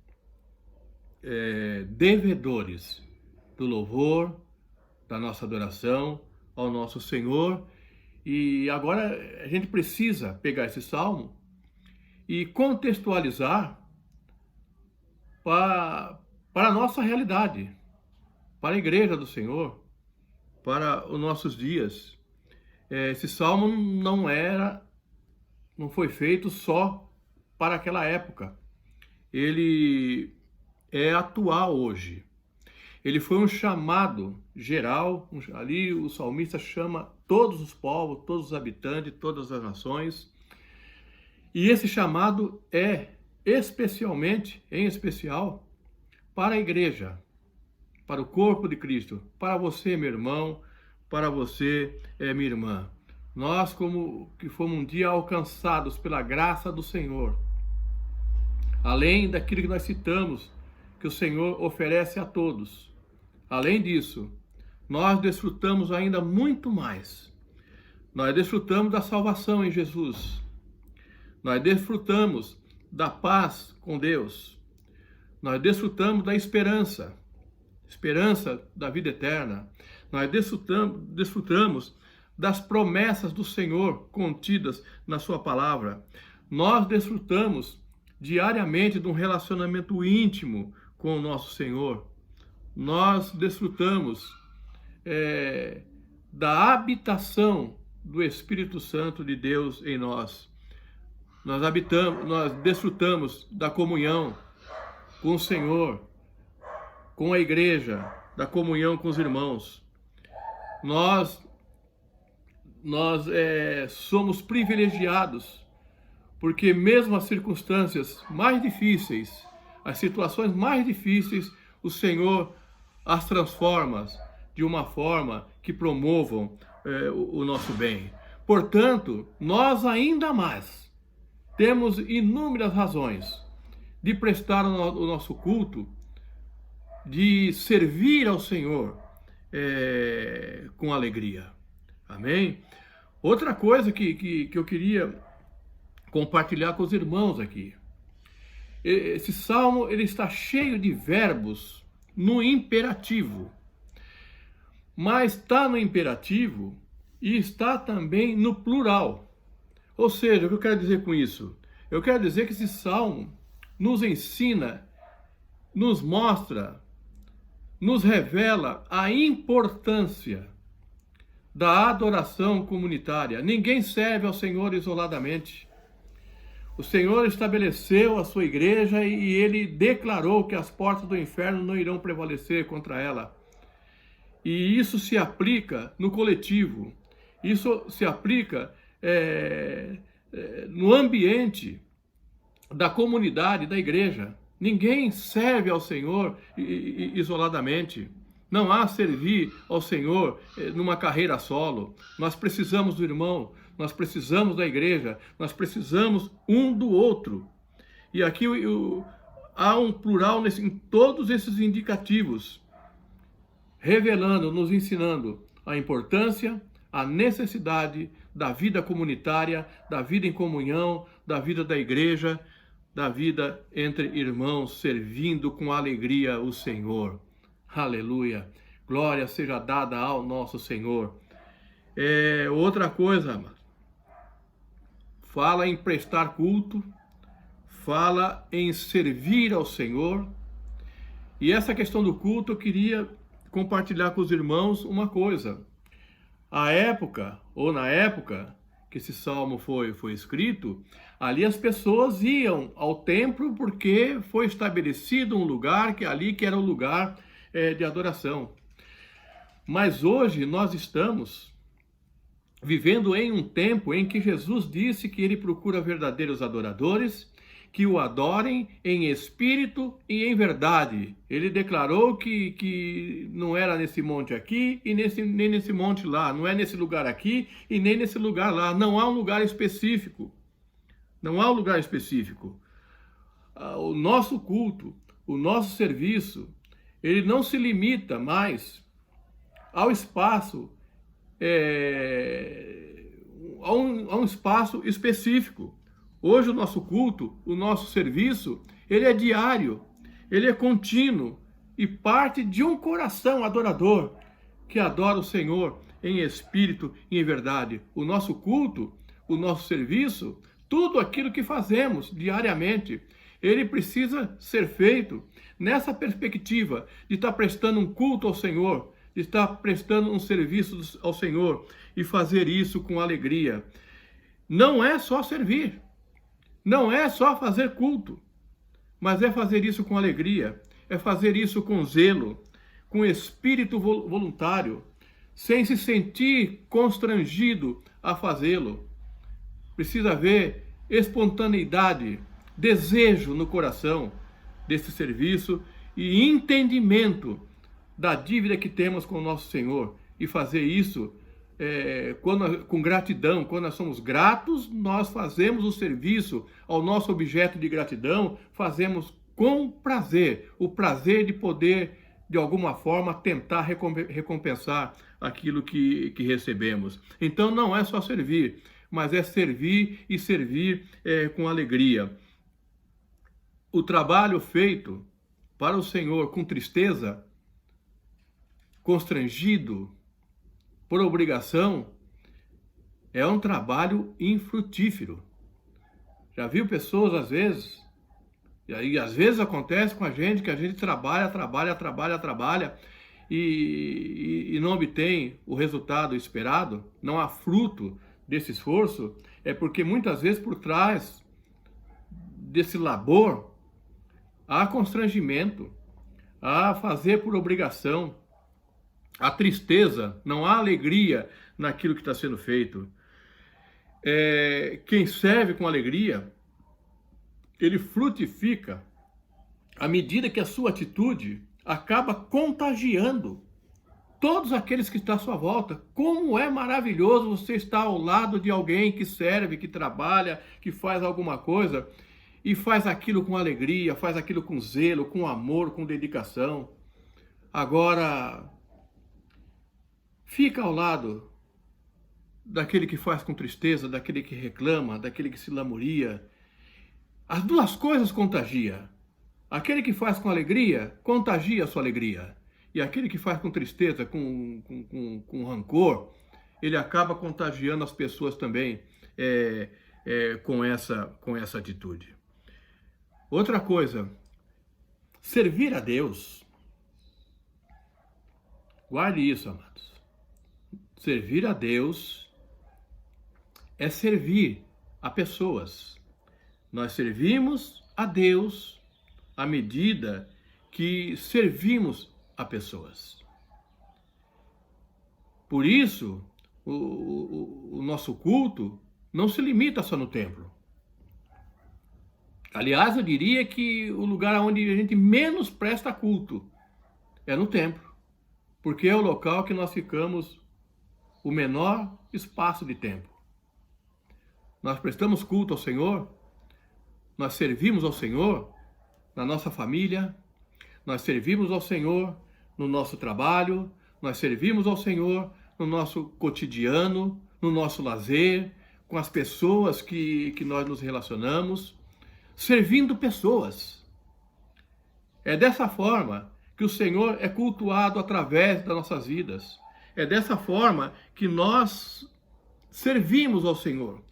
devedores do louvor, da nossa adoração ao nosso Senhor. E agora a gente precisa pegar esse salmo e contextualizar para a nossa realidade, para a igreja do Senhor, para os nossos dias. Esse salmo não foi feito só para aquela época. Ele é atual hoje. Ele foi um chamado geral, ali o salmista chama todos os povos, todos os habitantes, todas as nações. E esse chamado é em especial, para a igreja, para o corpo de Cristo, para você, meu irmão, para você, minha irmã. Nós, como que fomos um dia alcançados pela graça do Senhor, além daquilo que nós citamos, que o Senhor oferece a todos. Além disso, nós desfrutamos ainda muito mais. Nós desfrutamos da salvação em Jesus. Nós desfrutamos da paz com Deus. Nós desfrutamos da esperança da vida eterna. Nós desfrutamos das promessas do Senhor contidas na sua palavra. Nós desfrutamos diariamente de um relacionamento íntimo com o nosso Senhor. Nós desfrutamos da habitação do Espírito Santo de Deus em nós. Nós desfrutamos da comunhão com o Senhor, com a igreja, da comunhão com os irmãos. Nós somos privilegiados, porque mesmo as circunstâncias mais difíceis, as situações mais difíceis, o Senhor as transforma de uma forma que promovam o nosso bem. Portanto, nós ainda mais temos inúmeras razões de prestar o nosso culto, de servir ao Senhor com alegria. Amém? Outra coisa que eu queria compartilhar com os irmãos aqui. Esse salmo ele está cheio de verbos no imperativo. Mas está no imperativo e está também no plural. Ou seja, o que eu quero dizer com isso? Eu quero dizer que esse salmo nos ensina, nos mostra, nos revela a importância da adoração comunitária. Ninguém serve ao Senhor isoladamente. O Senhor estabeleceu a sua igreja e ele declarou que as portas do inferno não irão prevalecer contra ela. E isso se aplica no coletivo. Isso se aplica no ambiente da comunidade, da igreja. Ninguém serve ao Senhor isoladamente. Não há servir ao Senhor numa carreira solo. Nós precisamos do irmão, nós precisamos da igreja, nós precisamos um do outro. E aqui há um plural em todos esses indicativos, revelando, nos ensinando a importância, a necessidade da vida comunitária, da vida em comunhão, da vida da igreja, da vida entre irmãos, servindo com alegria o Senhor. Aleluia! Glória seja dada ao nosso Senhor. Outra coisa, amado, fala em prestar culto, fala em servir ao Senhor. E essa questão do culto, eu queria compartilhar com os irmãos uma coisa. Na época que esse salmo foi escrito, ali as pessoas iam ao templo porque foi estabelecido um lugar que era o lugar de adoração. Mas hoje nós estamos vivendo em um tempo em que Jesus disse que ele procura verdadeiros adoradores que o adorem em espírito e em verdade. Ele declarou que não era nesse monte aqui e nem nesse monte lá, não é nesse lugar aqui e nem nesse lugar lá. Não há um lugar específico. Não há um lugar específico. O nosso culto, o nosso serviço, ele não se limita mais ao espaço, a um espaço específico. Hoje o nosso culto, o nosso serviço, ele é diário, ele é contínuo e parte de um coração adorador que adora o Senhor em espírito e em verdade. O nosso culto, o nosso serviço, tudo aquilo que fazemos diariamente, ele precisa ser feito nessa perspectiva de estar prestando um culto ao Senhor, de estar prestando um serviço ao Senhor e fazer isso com alegria. Não é só servir, não é só fazer culto, mas é fazer isso com alegria, é fazer isso com zelo, com espírito voluntário, sem se sentir constrangido a fazê-lo. Precisa haver espontaneidade, desejo no coração desse serviço e entendimento da dívida que temos com o nosso Senhor, e fazer isso com gratidão. Quando nós somos gratos, nós fazemos o serviço ao nosso objeto de gratidão, fazemos com prazer, o prazer de poder, de alguma forma, tentar recompensar aquilo que recebemos. Então não é só servir, mas é servir e servir com alegria. O trabalho feito para o Senhor com tristeza, constrangido, por obrigação, é um trabalho infrutífero. Já viu pessoas, às vezes, e aí às vezes acontece com a gente, que a gente trabalha e não obtém o resultado esperado, não há fruto desse esforço, é porque muitas vezes por trás desse labor há constrangimento, há fazer por obrigação, há tristeza, não há alegria naquilo que está sendo feito. Quem serve com alegria, ele frutifica à medida que a sua atitude acaba contagiando todos aqueles que estão à sua volta. Como é maravilhoso você estar ao lado de alguém que serve, que trabalha, que faz alguma coisa e faz aquilo com alegria, faz aquilo com zelo, com amor, com dedicação. Agora, fica ao lado daquele que faz com tristeza, daquele que reclama, daquele que se lamuria. As duas coisas contagiam. Aquele que faz com alegria, contagia a sua alegria. E aquele que faz com tristeza, com rancor, ele acaba contagiando as pessoas também com essa atitude. Outra coisa, servir a Deus. Guarde isso, amados. Servir a Deus é servir a pessoas. Nós servimos a Deus à medida que servimos a pessoas. Por isso, o nosso culto não se limita só no templo. Aliás, eu diria que o lugar onde a gente menos presta culto é no templo, porque é o local que nós ficamos o menor espaço de tempo. Nós prestamos culto ao Senhor, nós servimos ao Senhor na nossa família, nós servimos ao Senhor no nosso trabalho, nós servimos ao Senhor no nosso cotidiano, no nosso lazer, com as pessoas que nós nos relacionamos, servindo pessoas. É dessa forma que o Senhor é cultuado através das nossas vidas. É dessa forma que nós servimos ao Senhor.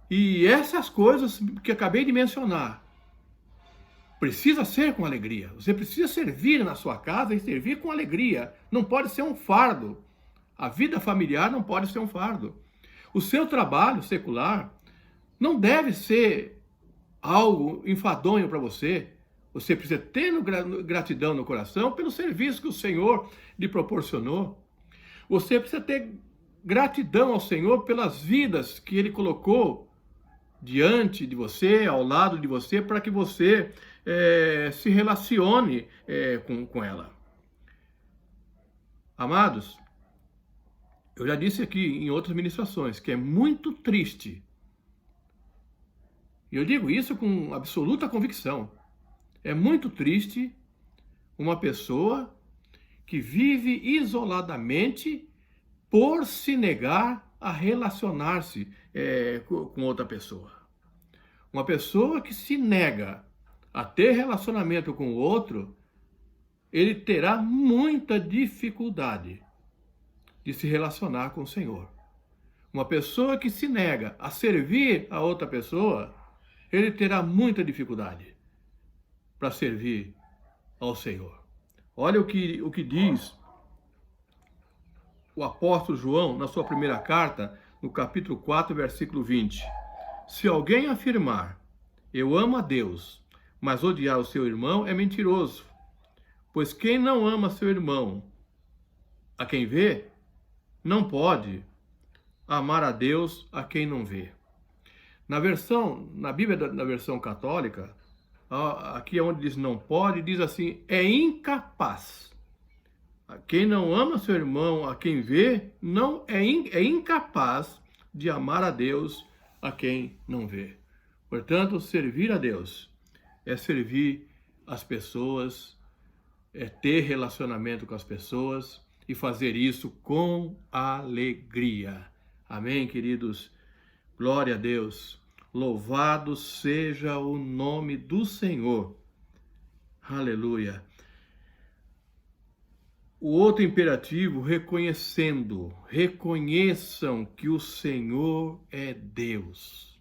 E essas coisas que acabei de mencionar, precisa ser com alegria. Você precisa servir na sua casa e servir com alegria. Não pode ser um fardo. A vida familiar não pode ser um fardo. O seu trabalho secular não deve ser algo enfadonho para você. Você precisa ter gratidão no coração pelo serviço que o Senhor lhe proporcionou. Você precisa ter gratidão ao Senhor pelas vidas que Ele colocou diante de você, ao lado de você, para que você se relacione com ela. Amados, eu já disse aqui em outras ministrações que é muito triste, e eu digo isso com absoluta convicção, é muito triste uma pessoa que vive isoladamente por se negar a relacionar-se com outra pessoa. Uma pessoa que se nega a ter relacionamento com o outro, ele terá muita dificuldade de se relacionar com o Senhor. Uma pessoa que se nega a servir a outra pessoa, ele terá muita dificuldade para servir ao Senhor. Olha o que diz o apóstolo João na sua primeira carta, no capítulo 4, versículo 20. Se alguém afirmar, eu amo a Deus, mas odiar o seu irmão, é mentiroso. Pois quem não ama seu irmão, a quem vê, não pode amar a Deus a quem não vê. Na Bíblia da versão católica, aqui é onde diz não pode, diz assim, é incapaz. Quem não ama seu irmão a quem vê, não é incapaz de amar a Deus a quem não vê. Portanto, servir a Deus é servir as pessoas, é ter relacionamento com as pessoas e fazer isso com alegria. Amém, queridos? Glória a Deus. Louvado seja o nome do Senhor. Aleluia. O outro imperativo, reconheçam que o Senhor é Deus.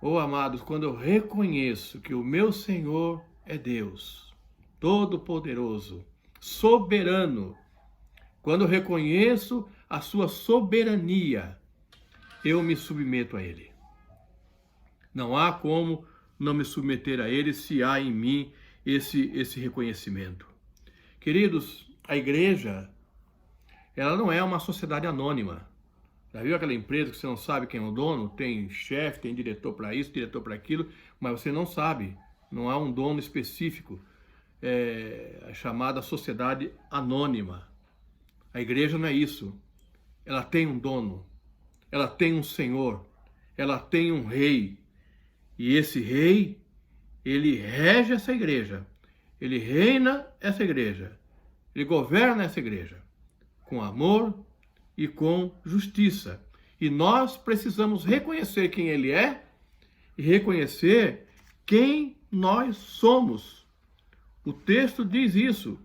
Oh, amados, quando eu reconheço que o meu Senhor é Deus, Todo-Poderoso, soberano, quando eu reconheço a sua soberania, eu me submeto a Ele. Não há como não me submeter a Ele se há em mim esse reconhecimento. Queridos, a igreja, ela não é uma sociedade anônima. Já viu aquela empresa que você não sabe quem é o dono? Tem chefe, tem diretor para isso, diretor para aquilo, mas você não sabe. Não há um dono específico. É chamada sociedade anônima. A igreja não é isso. Ela tem um dono. Ela tem um senhor. Ela tem um rei. E esse rei, ele rege essa igreja. Ele reina essa igreja. Ele governa essa igreja com amor e com justiça. E nós precisamos reconhecer quem Ele é e reconhecer quem nós somos. O texto diz isso.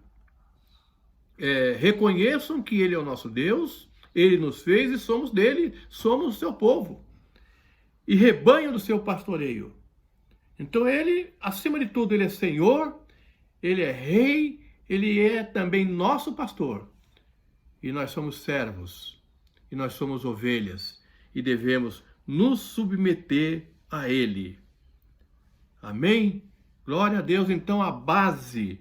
Reconheçam que Ele é o nosso Deus, Ele nos fez e somos dele, somos o seu povo. E rebanho do seu pastoreio. Então Ele, acima de tudo, Ele é Senhor, Ele é Rei, Ele é também nosso pastor. E nós somos servos, e nós somos ovelhas, e devemos nos submeter a Ele. Amém? Glória a Deus. Então a base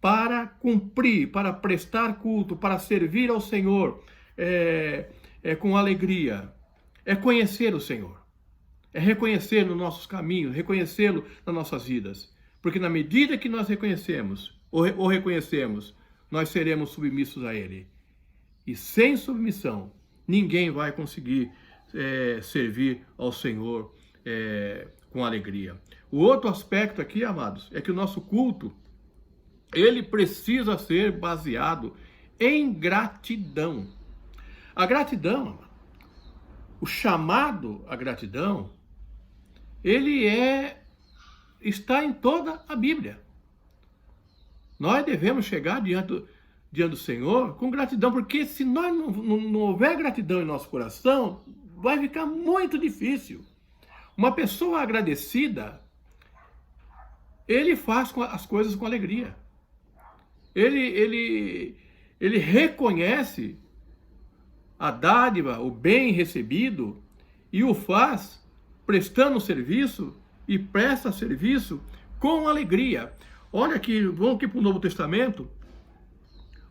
para cumprir, para prestar culto, para servir ao Senhor com alegria, é conhecer o Senhor. É reconhecer nos nossos caminhos, reconhecê-lo nas nossas vidas. Porque na medida que nós reconhecemos, ou reconhecemos, nós seremos submissos a Ele. E sem submissão, ninguém vai conseguir servir ao Senhor com alegria. O outro aspecto aqui, amados, é que o nosso culto, ele precisa ser baseado em gratidão. A gratidão, o chamado à gratidão, ele está em toda a Bíblia. Nós devemos chegar diante do Senhor com gratidão, porque se nós não houver gratidão em nosso coração, vai ficar muito difícil. Uma pessoa agradecida, ele faz as coisas com alegria. Ele reconhece a dádiva, o bem recebido, e o faz prestando serviço e presta serviço com alegria. Olha aqui, vamos aqui para o Novo Testamento.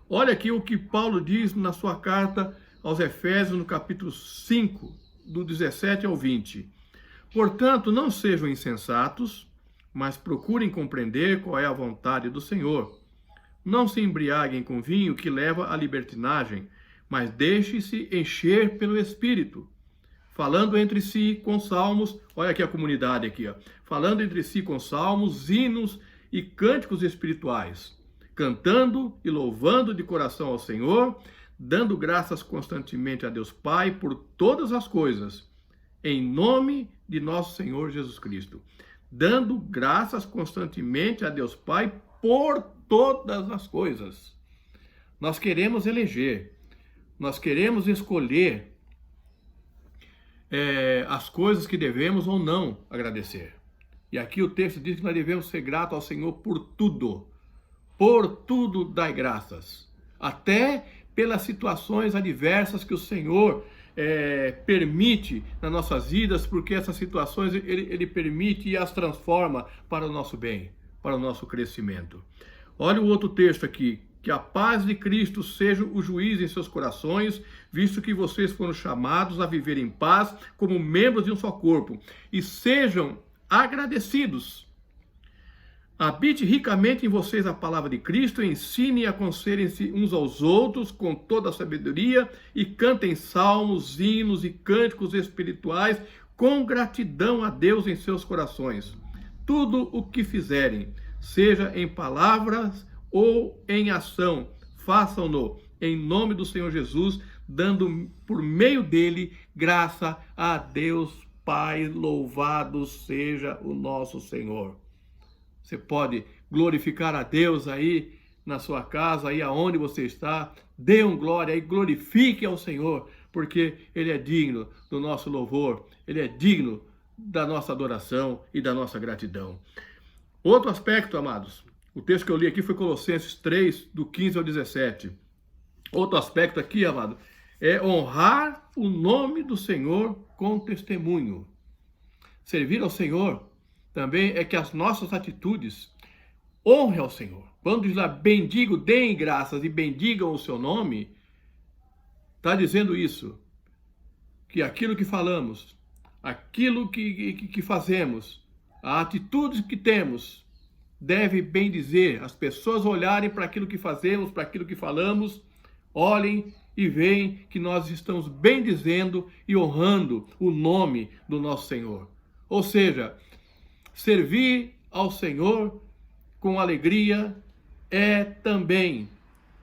Olha aqui o que Paulo diz na sua carta aos Efésios, no capítulo 5. do 17 ao 20. Portanto, não sejam insensatos, mas procurem compreender qual é a vontade do Senhor. Não se embriaguem com vinho que leva à libertinagem, mas deixe-se encher pelo Espírito, falando entre si com salmos, olha aqui a comunidade aqui, ó, falando entre si com salmos, hinos e cânticos espirituais, cantando e louvando de coração ao Senhor, dando graças constantemente a Deus Pai por todas as coisas, em nome de nosso Senhor Jesus Cristo. Dando graças constantemente a Deus Pai por todas as coisas. Nós queremos eleger, nós queremos escolher as coisas que devemos ou não agradecer. E aqui o texto diz que nós devemos ser gratos ao Senhor por tudo. Por tudo dai graças. Até pelas situações adversas que o Senhor permite nas nossas vidas, porque essas situações ele permite e as transforma para o nosso bem, para o nosso crescimento. Olha o outro texto aqui. Que a paz de Cristo seja o juiz em seus corações, visto que vocês foram chamados a viver em paz como membros de um só corpo. E sejam agradecidos. Habite ricamente em vocês a palavra de Cristo, ensinem e aconselhem-se uns aos outros com toda a sabedoria e cantem salmos, hinos e cânticos espirituais com gratidão a Deus em seus corações. Tudo o que fizerem, seja em palavras ou em ação, façam-no em nome do Senhor Jesus, dando por meio dele graça a Deus Pai, louvado seja o nosso Senhor. Você pode glorificar a Deus aí na sua casa, aí aonde você está, dê um glória e glorifique ao Senhor, porque Ele é digno do nosso louvor, Ele é digno da nossa adoração e da nossa gratidão. Outro aspecto, amados, o texto que eu li aqui foi Colossenses 3, do 15 ao 17. Outro aspecto aqui, amado, é honrar o nome do Senhor com testemunho. Servir ao Senhor também é que as nossas atitudes honrem ao Senhor. Quando diz lá, bendigo, deem graças e bendigam o seu nome, está dizendo isso, que aquilo que falamos, aquilo que fazemos, a atitude que temos, deve bem dizer, as pessoas olharem para aquilo que fazemos, para aquilo que falamos, olhem e veem que nós estamos bem dizendo e honrando o nome do nosso Senhor. Ou seja, servir ao Senhor com alegria é também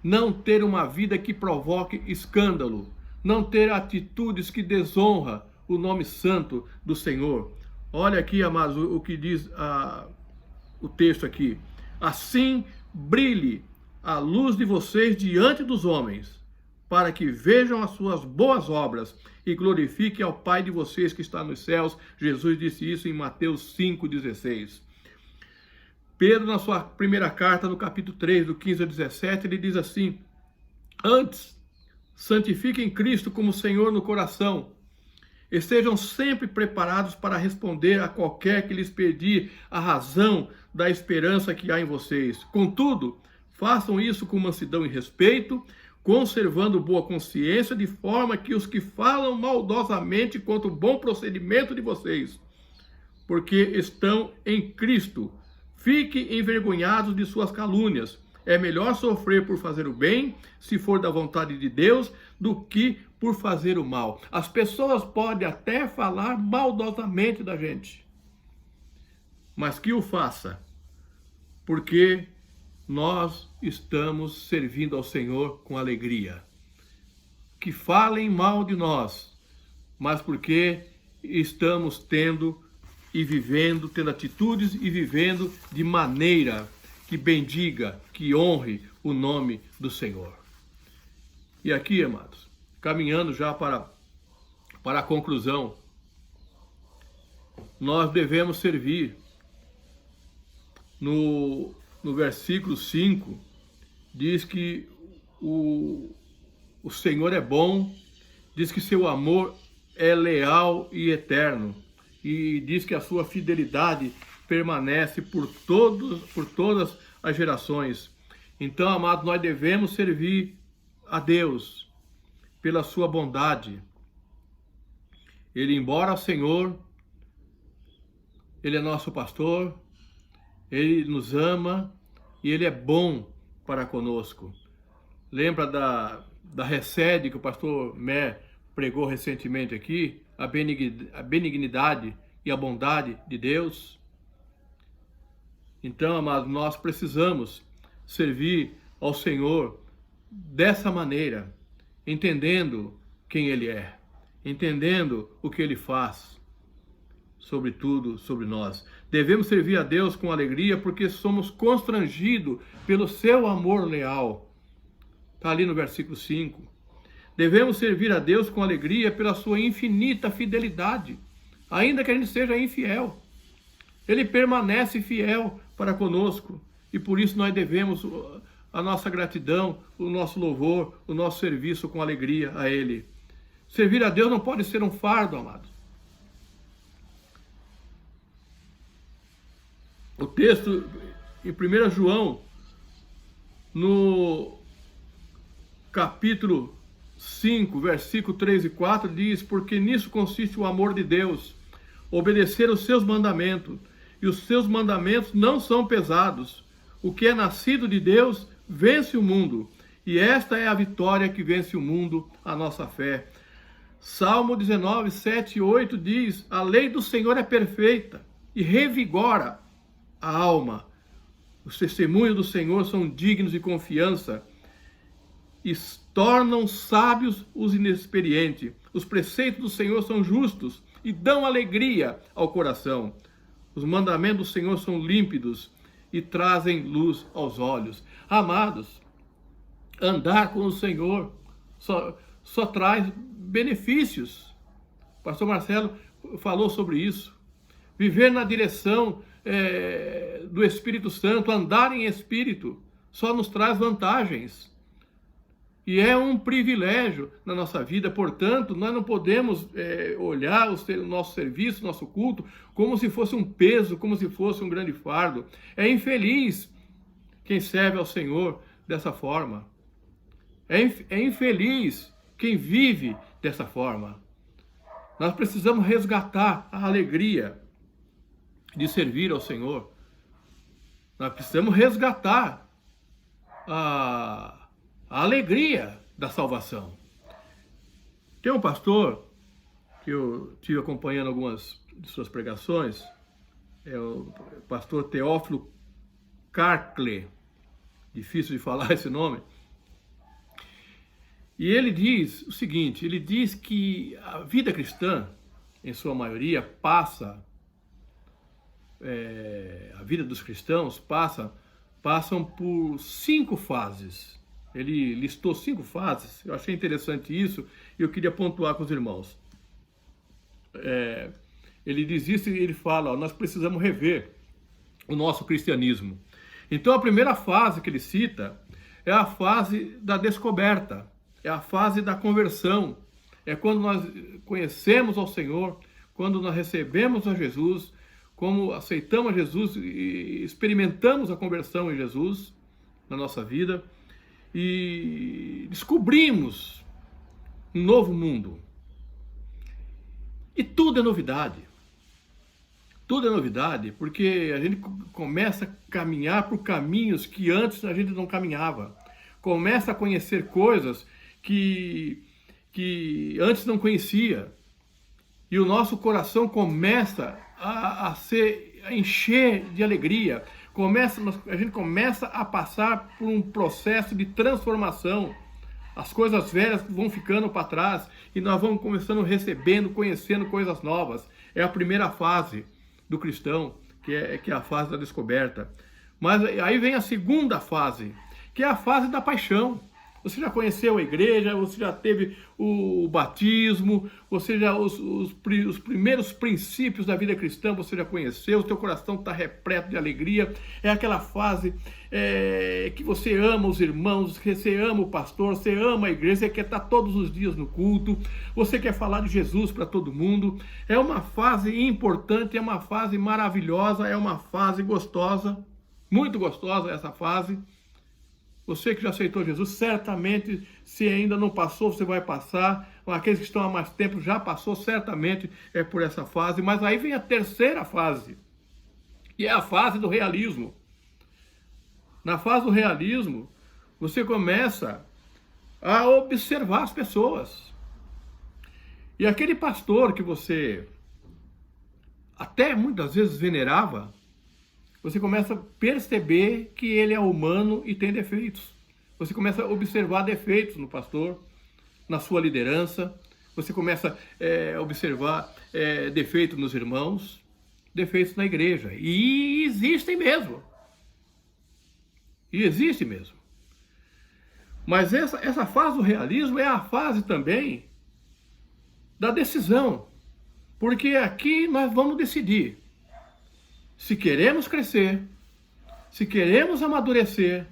não ter uma vida que provoque escândalo, não ter atitudes que desonram o nome santo do Senhor. Olha aqui, amados, o que diz o texto aqui. Assim brilhe a luz de vocês diante dos homens, para que vejam as suas boas obras e glorifiquem ao Pai de vocês que está nos céus. Jesus disse isso em Mateus 5,16. Pedro, na sua primeira carta, no capítulo 3, do 15 ao 17, ele diz assim: antes, santifiquem Cristo como Senhor no coração, estejam sempre preparados para responder a qualquer que lhes pedir a razão da esperança que há em vocês. Contudo, façam isso com mansidão e respeito, conservando boa consciência, de forma que os que falam maldosamente contra o bom procedimento de vocês, porque estão em Cristo, fiquem envergonhados de suas calúnias. É melhor sofrer por fazer o bem, se for da vontade de Deus, do que por fazer o mal. As pessoas podem até falar maldosamente da gente, mas que o faça, porque nós estamos servindo ao Senhor com alegria. Que falem mal de nós, mas porque estamos tendo atitudes e vivendo de maneira que bendiga, que honre o nome do Senhor. E aqui, amados, caminhando já para a conclusão, nós devemos servir. No versículo 5, diz que o Senhor é bom, diz que seu amor é leal e eterno, e diz que a sua fidelidade permanece por todas as gerações. Então, amados, nós devemos servir a Deus pela sua bondade. Ele, embora Senhor, Ele é nosso pastor, Ele nos ama e Ele é bom para conosco. Lembra da recede que o pastor Mé pregou recentemente aqui? A benignidade e a bondade de Deus? Então, amados, nós precisamos servir ao Senhor dessa maneira, entendendo quem Ele é, entendendo o que Ele faz, sobretudo sobre nós. Devemos servir a Deus com alegria porque somos constrangidos pelo seu amor leal. Está ali no versículo 5. Devemos servir a Deus com alegria pela sua infinita fidelidade, ainda que a gente seja infiel. Ele permanece fiel para conosco e por isso nós devemos a nossa gratidão, o nosso louvor, o nosso serviço com alegria a Ele. Servir a Deus não pode ser um fardo, amado. O texto em 1 João, no capítulo 5, versículo 3 e 4, diz: porque nisso consiste o amor de Deus, obedecer os seus mandamentos, e os seus mandamentos não são pesados. O que é nascido de Deus vence o mundo, e esta é a vitória que vence o mundo, a nossa fé. Salmo 19, 7 e 8 diz: a lei do Senhor é perfeita e revigora a alma. Os testemunhos do Senhor são dignos de confiança e tornam sábios os inexperientes. Os preceitos do Senhor são justos e dão alegria ao coração. Os mandamentos do Senhor são límpidos e trazem luz aos olhos. Amados, andar com o Senhor só traz benefícios. O pastor Marcelo falou sobre isso. Viver na direção do Espírito Santo, andar em Espírito, só nos traz vantagens. E é um privilégio na nossa vida, portanto, nós não podemos olhar o nosso serviço, nosso culto, como se fosse um peso, como se fosse um grande fardo. É infeliz quem serve ao Senhor dessa forma. É infeliz quem vive dessa forma. Nós precisamos resgatar a alegria de servir ao Senhor. Nós precisamos resgatar a alegria da salvação. Tem um pastor que eu tive acompanhando algumas de suas pregações, é o pastor Teófilo Carcle, difícil de falar esse nome, e ele diz o seguinte: ele diz que a vida cristã, em sua maioria, a vida dos cristãos passam por 5 fases. Ele listou 5 fases. Eu achei interessante isso e eu queria pontuar com os irmãos. Ele diz isso e ele fala: nós precisamos rever o nosso cristianismo. Então a primeira fase que ele cita é a fase da descoberta, é a fase da conversão. É quando nós conhecemos ao Senhor, quando nós recebemos a Jesus, como aceitamos Jesus e experimentamos a conversão em Jesus na nossa vida e descobrimos um novo mundo. E tudo é novidade. Tudo é novidade porque a gente começa a caminhar por caminhos que antes a gente não caminhava. Começa a conhecer coisas que antes não conhecia. E o nosso coração começa a encher de alegria. A gente começa a passar por um processo de transformação. As coisas velhas vão ficando para trás e nós vamos começando recebendo, conhecendo coisas novas. É a primeira fase do cristão, que é a fase da descoberta. Mas aí vem a segunda fase, que é a fase da paixão. Você já conheceu a igreja, você já teve o batismo, você já os primeiros princípios da vida cristã você já conheceu, o teu coração está repleto de alegria. É aquela fase que você ama os irmãos, que você ama o pastor, você ama a igreja, você quer estar todos os dias no culto, você quer falar de Jesus para todo mundo. É uma fase importante, é uma fase maravilhosa, é uma fase gostosa, muito gostosa essa fase. Você que já aceitou Jesus, certamente, se ainda não passou, você vai passar. Aqueles que estão há mais tempo já passou, certamente é por essa fase. Mas aí vem a terceira fase, que é a fase do realismo. Na fase do realismo, você começa a observar as pessoas. E aquele pastor que você até muitas vezes venerava, você começa a perceber que ele é humano e tem defeitos. Você começa a observar defeitos no pastor, na sua liderança. Você começa a observar defeitos nos irmãos, defeitos na igreja. E existem mesmo. E existe mesmo. Mas essa fase do realismo é a fase também da decisão. Porque aqui nós vamos decidir se queremos crescer, se queremos amadurecer,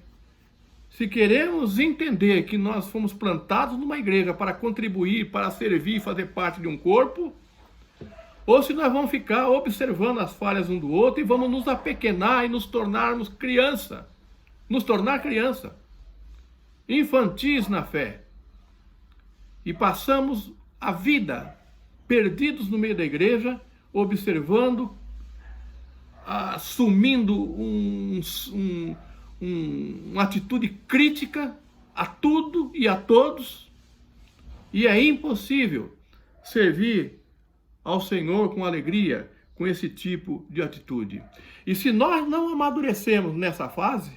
se queremos entender que nós fomos plantados numa igreja para contribuir, para servir e fazer parte de um corpo, ou se nós vamos ficar observando as falhas um do outro e vamos nos apequenar e nos tornarmos criança. Nos tornar criança. Infantis na fé. E passamos a vida perdidos no meio da igreja, observando, assumindo uma atitude crítica a tudo e a todos, e é impossível servir ao Senhor com alegria, com esse tipo de atitude. E se nós não amadurecemos nessa fase,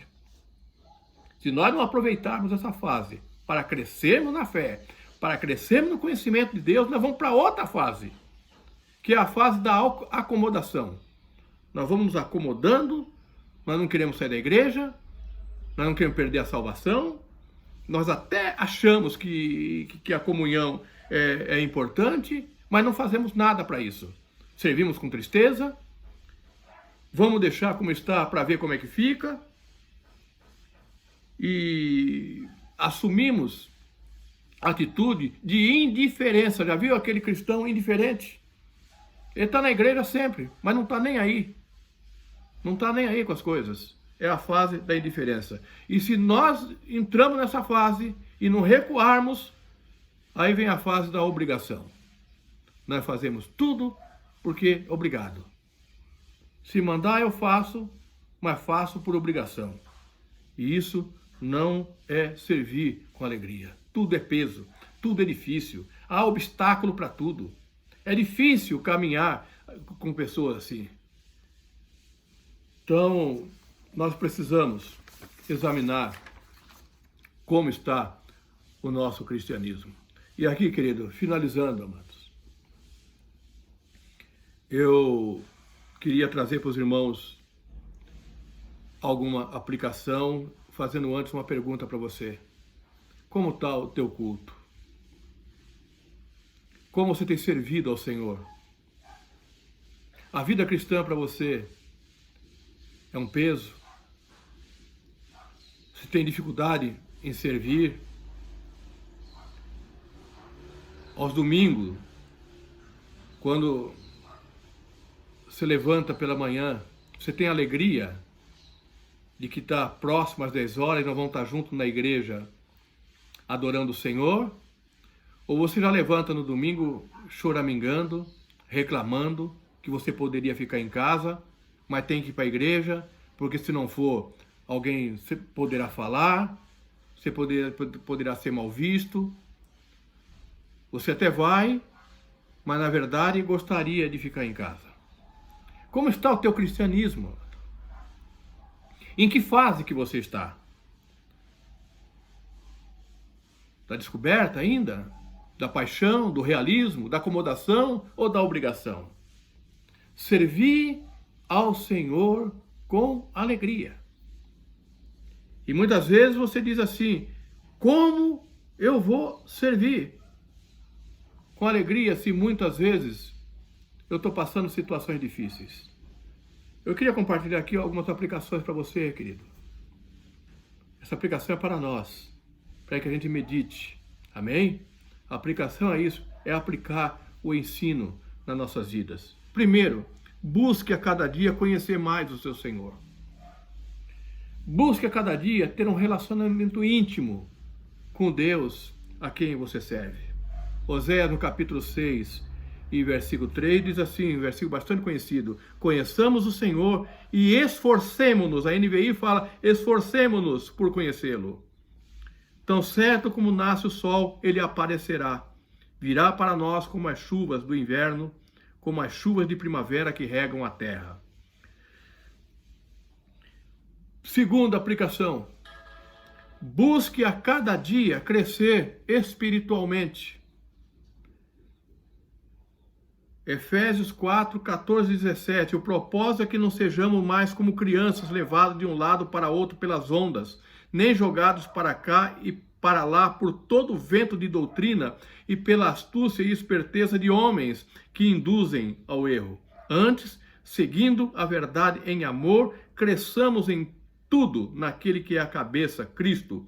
se nós não aproveitarmos essa fase para crescermos na fé, para crescermos no conhecimento de Deus, nós vamos para outra fase, que é a fase da acomodação. Nós vamos nos acomodando, nós não queremos sair da igreja, nós não queremos perder a salvação, nós até achamos que a comunhão é importante, mas não fazemos nada para isso. Servimos com tristeza, vamos deixar como está para ver como é que fica, e assumimos atitude de indiferença. Já viu aquele cristão indiferente? Ele está na igreja sempre, mas não está nem aí. Não está nem aí com as coisas. É a fase da indiferença. E se nós entramos nessa fase e não recuarmos, aí vem a fase da obrigação. Nós fazemos tudo porque obrigado. Se mandar eu faço, mas faço por obrigação. E isso não é servir com alegria. Tudo é peso, tudo é difícil. Há obstáculo para tudo. É difícil caminhar com pessoas assim. Então, nós precisamos examinar como está o nosso cristianismo. E aqui, querido, finalizando, amados, eu queria trazer para os irmãos alguma aplicação, fazendo antes uma pergunta para você. Como está o teu culto? Como você tem servido ao Senhor? A vida cristã para você é um peso? Você tem dificuldade em servir? Aos domingos, quando você levanta pela manhã, você tem alegria de que está próximo às 10 horas e nós vamos estar juntos na igreja adorando o Senhor? Ou você já levanta no domingo choramingando, reclamando que você poderia ficar em casa, mas tem que ir para a igreja, porque se não for, alguém poderá falar, você poderá ser mal visto. Você até vai, mas na verdade gostaria de ficar em casa. Como está o teu cristianismo? Em que fase que você está? Da descoberta ainda? Da paixão, do realismo, da acomodação ou da obrigação? Servir ao Senhor com alegria. E muitas vezes você diz assim: como eu vou servir com alegria se muitas vezes eu estou passando situações difíceis? Eu queria compartilhar aqui algumas aplicações para você, querido. Essa aplicação é para nós, para que a gente medite. Amém? A aplicação é isso, é aplicar o ensino nas nossas vidas. Primeiro, busque a cada dia conhecer mais o seu Senhor. Busque a cada dia ter um relacionamento íntimo com Deus a quem você serve. Oséias, no capítulo 6 e versículo 3, diz assim, um versículo bastante conhecido: conheçamos o Senhor e esforcemo-nos. A NVI fala, esforcemo-nos por conhecê-lo. Tão certo como nasce o sol, ele aparecerá. Virá para nós como as chuvas do inverno, como as chuvas de primavera que regam a terra. Segunda aplicação: busque a cada dia crescer espiritualmente. Efésios 4, 14 e 17. O propósito é que não sejamos mais como crianças levados de um lado para outro pelas ondas, nem jogados para cá e para lá por todo vento de doutrina e pela astúcia e esperteza de homens que induzem ao erro. Antes, seguindo a verdade em amor, cresçamos em tudo naquele que é a cabeça, Cristo.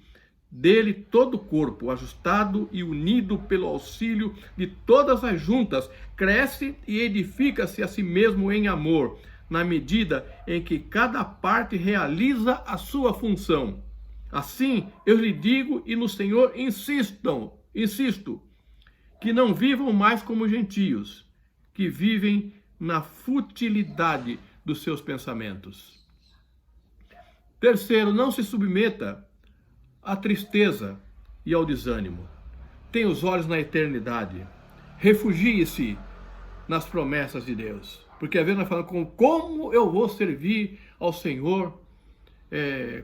Dele todo o corpo, ajustado e unido pelo auxílio de todas as juntas, cresce e edifica-se a si mesmo em amor, na medida em que cada parte realiza a sua função. Assim, eu lhe digo e no Senhor insisto, que não vivam mais como gentios, que vivem na futilidade dos seus pensamentos. Terceiro, não se submeta à tristeza e ao desânimo. Tenha os olhos na eternidade. Refugie-se nas promessas de Deus. Porque às vezes nós falamos como eu vou servir ao Senhor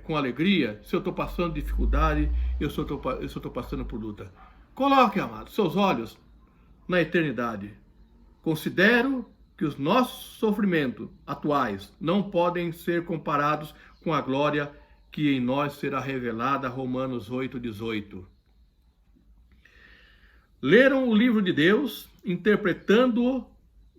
com alegria se eu estou passando dificuldade, se eu estou passando por luta. Coloque, amados, seus olhos na eternidade. Considero que os nossos sofrimentos atuais não podem ser comparados com a glória que em nós será revelada. Romanos 8:18. Leram o livro de Deus, interpretando-o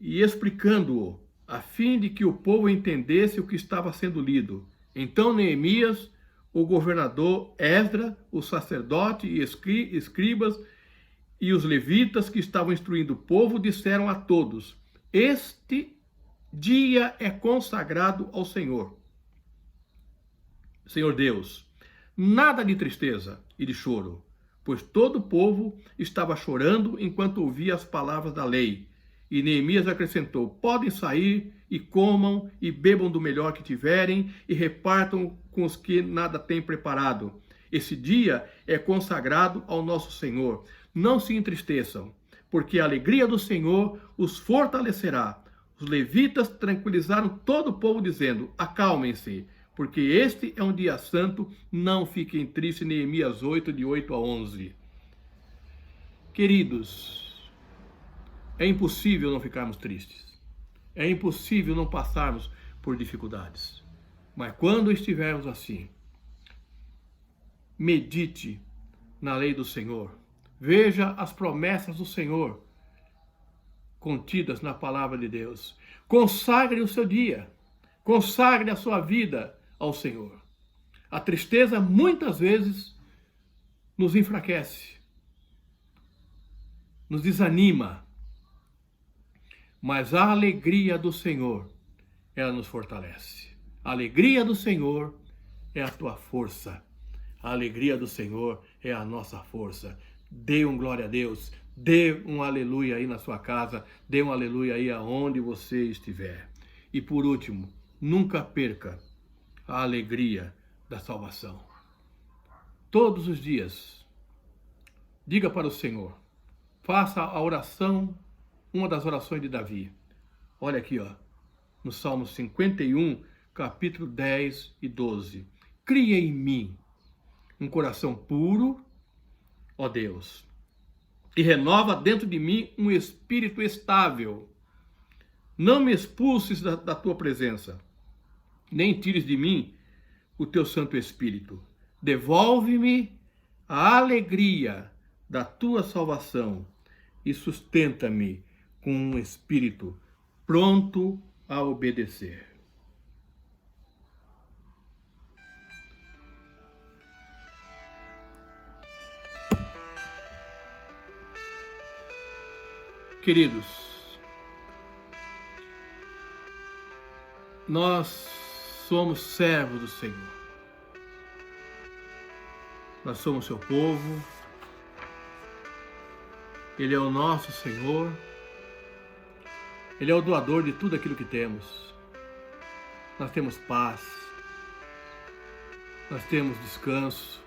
e explicando-o, a fim de que o povo entendesse o que estava sendo lido. Então Neemias, o governador, Esdras, o sacerdote e escribas e os levitas que estavam instruindo o povo disseram a todos: este dia é consagrado ao Senhor Deus. Nada de tristeza e de choro, pois todo o povo estava chorando enquanto ouvia as palavras da lei. E Neemias acrescentou: podem sair e comam e bebam do melhor que tiverem e repartam com os que nada têm preparado. Esse dia é consagrado ao nosso Senhor. Não se entristeçam, porque a alegria do Senhor os fortalecerá. Os levitas tranquilizaram todo o povo, dizendo: acalmem-se, porque este é um dia santo, não fiquem tristes. Neemias 8, de 8 a 11. Queridos, é impossível não ficarmos tristes. É impossível não passarmos por dificuldades. Mas quando estivermos assim, medite na lei do Senhor. Veja as promessas do Senhor contidas na palavra de Deus. Consagre o seu dia. Consagre a sua vida ao Senhor. A tristeza muitas vezes nos enfraquece, nos desanima, mas a alegria do Senhor, ela nos fortalece. A alegria do Senhor é a tua força. A alegria do Senhor é a nossa força. Dê um glória a Deus, dê um aleluia aí na sua casa, dê um aleluia aí aonde você estiver. E por último, nunca perca a alegria da salvação. Todos os dias, diga para o Senhor, faça a oração, uma das orações de Davi. Olha aqui, no Salmo 51, capítulo 10 e 12. Cria em mim um coração puro, ó Deus, e renova dentro de mim um espírito estável. Não me expulses da tua presença, nem tires de mim o teu Santo Espírito. Devolve-me a alegria da tua salvação e sustenta-me com um espírito pronto a obedecer. Queridos, nós somos servos do Senhor. Nós somos seu povo. Ele é o nosso Senhor. Ele é o doador de tudo aquilo que temos. Nós temos paz. Nós temos descanso.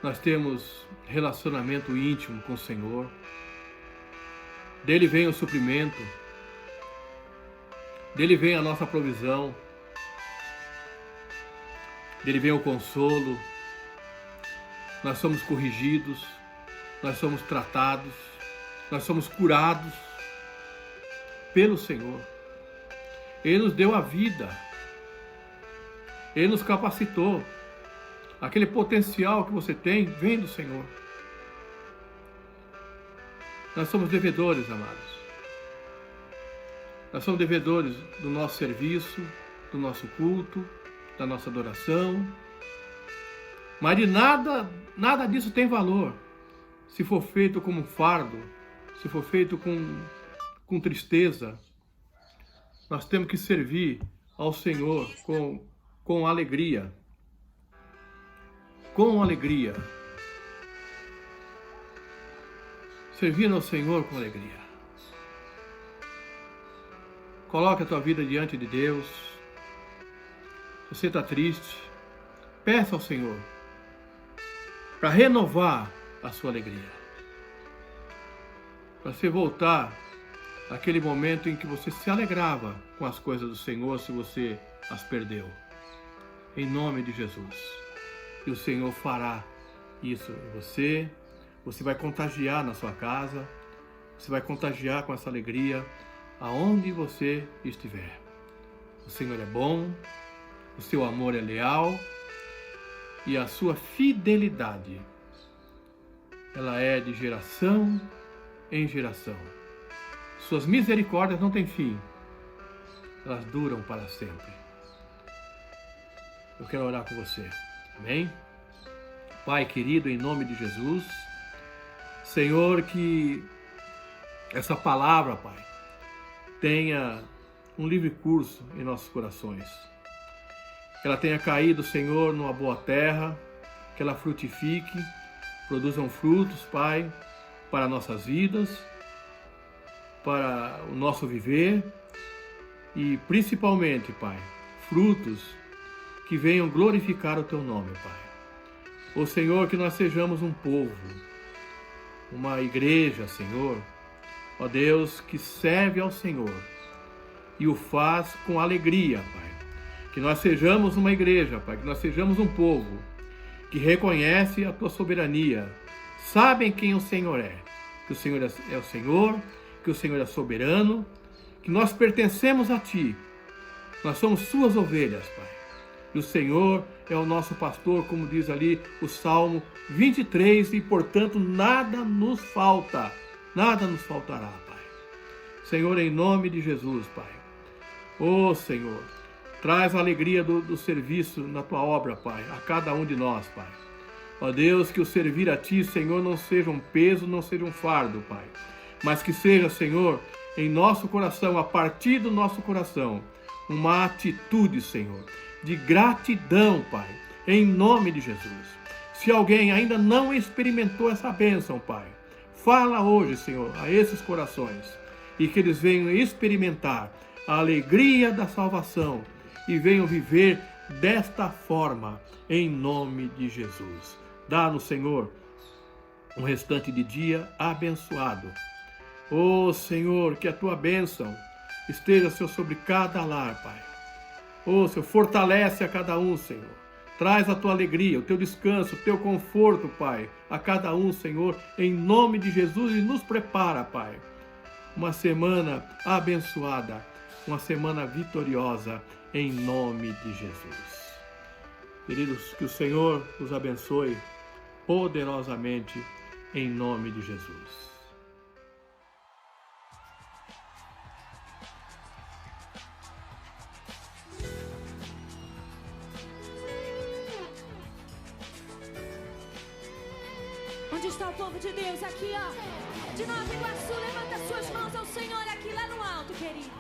Nós temos relacionamento íntimo com o Senhor. Dele vem o suprimento. Dele vem a nossa provisão. Dele vem o consolo. Nós somos corrigidos. Nós somos tratados. Nós somos curados pelo Senhor. Ele nos deu a vida. Ele nos capacitou. Aquele potencial que você tem vem do Senhor. Nós somos devedores, amados. Nós somos devedores do nosso serviço, do nosso culto, da nossa adoração. Mas de nada disso tem valor se for feito como um fardo, se for feito com tristeza. Nós temos que servir ao Senhor com alegria. Com alegria. Servir ao Senhor com alegria. Coloque a tua vida diante de Deus. Você está triste, peça ao Senhor para renovar a sua alegria. Para você voltar àquele momento em que você se alegrava com as coisas do Senhor, se você as perdeu. Em nome de Jesus. E o Senhor fará isso em você. Você vai contagiar na sua casa. Você vai contagiar com essa alegria aonde você estiver. O Senhor é bom. O seu amor é leal. E a sua fidelidade, ela é de geração em geração. Suas misericórdias não têm fim. Elas duram para sempre. Eu quero orar com você. Amém? Pai querido, em nome de Jesus, Senhor, que essa palavra, Pai, tenha um livre curso em nossos corações. Que ela tenha caído, Senhor, numa boa terra, que ela frutifique, produzam frutos, Pai, para nossas vidas, para o nosso viver e principalmente, Pai, frutos que venham glorificar o Teu nome, Pai. Ô Senhor, que nós sejamos um povo, uma igreja, Senhor, ó Deus, que serve ao Senhor e o faz com alegria, Pai. Que nós sejamos uma igreja, Pai, que nós sejamos um povo que reconhece a Tua soberania, sabem quem o Senhor é, que o Senhor é o Senhor, que o Senhor é soberano, que nós pertencemos a Ti, nós somos Suas ovelhas, Pai. E o Senhor é o nosso pastor, como diz ali o Salmo 23, e portanto nada nos falta, nada nos faltará, Pai. Senhor, em nome de Jesus, Pai. Ô Senhor, traz a alegria do serviço na Tua obra, Pai, a cada um de nós, Pai. Ó Deus, que o servir a Ti, Senhor, não seja um peso, não seja um fardo, Pai. Mas que seja, Senhor, em nosso coração, a partir do nosso coração, uma atitude, Senhor, de gratidão, Pai, em nome de Jesus. Se alguém ainda não experimentou essa bênção, Pai, fala hoje, Senhor, a esses corações e que eles venham experimentar a alegria da salvação e venham viver desta forma, em nome de Jesus. Dá-nos, Senhor, um restante de dia abençoado. Ô Senhor, que a Tua bênção esteja, Senhor, sobre cada lar, Pai. Ô Senhor, fortalece a cada um, Senhor. Traz a Tua alegria, o Teu descanso, o Teu conforto, Pai, a cada um, Senhor, em nome de Jesus, e nos prepara, Pai, uma semana abençoada, uma semana vitoriosa, em nome de Jesus. Queridos, que o Senhor nos abençoe poderosamente, em nome de Jesus. Onde está o povo de Deus? Aqui, ó. De Nova Iguaçu, levanta suas mãos ao Senhor aqui lá no alto, querido.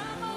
amor.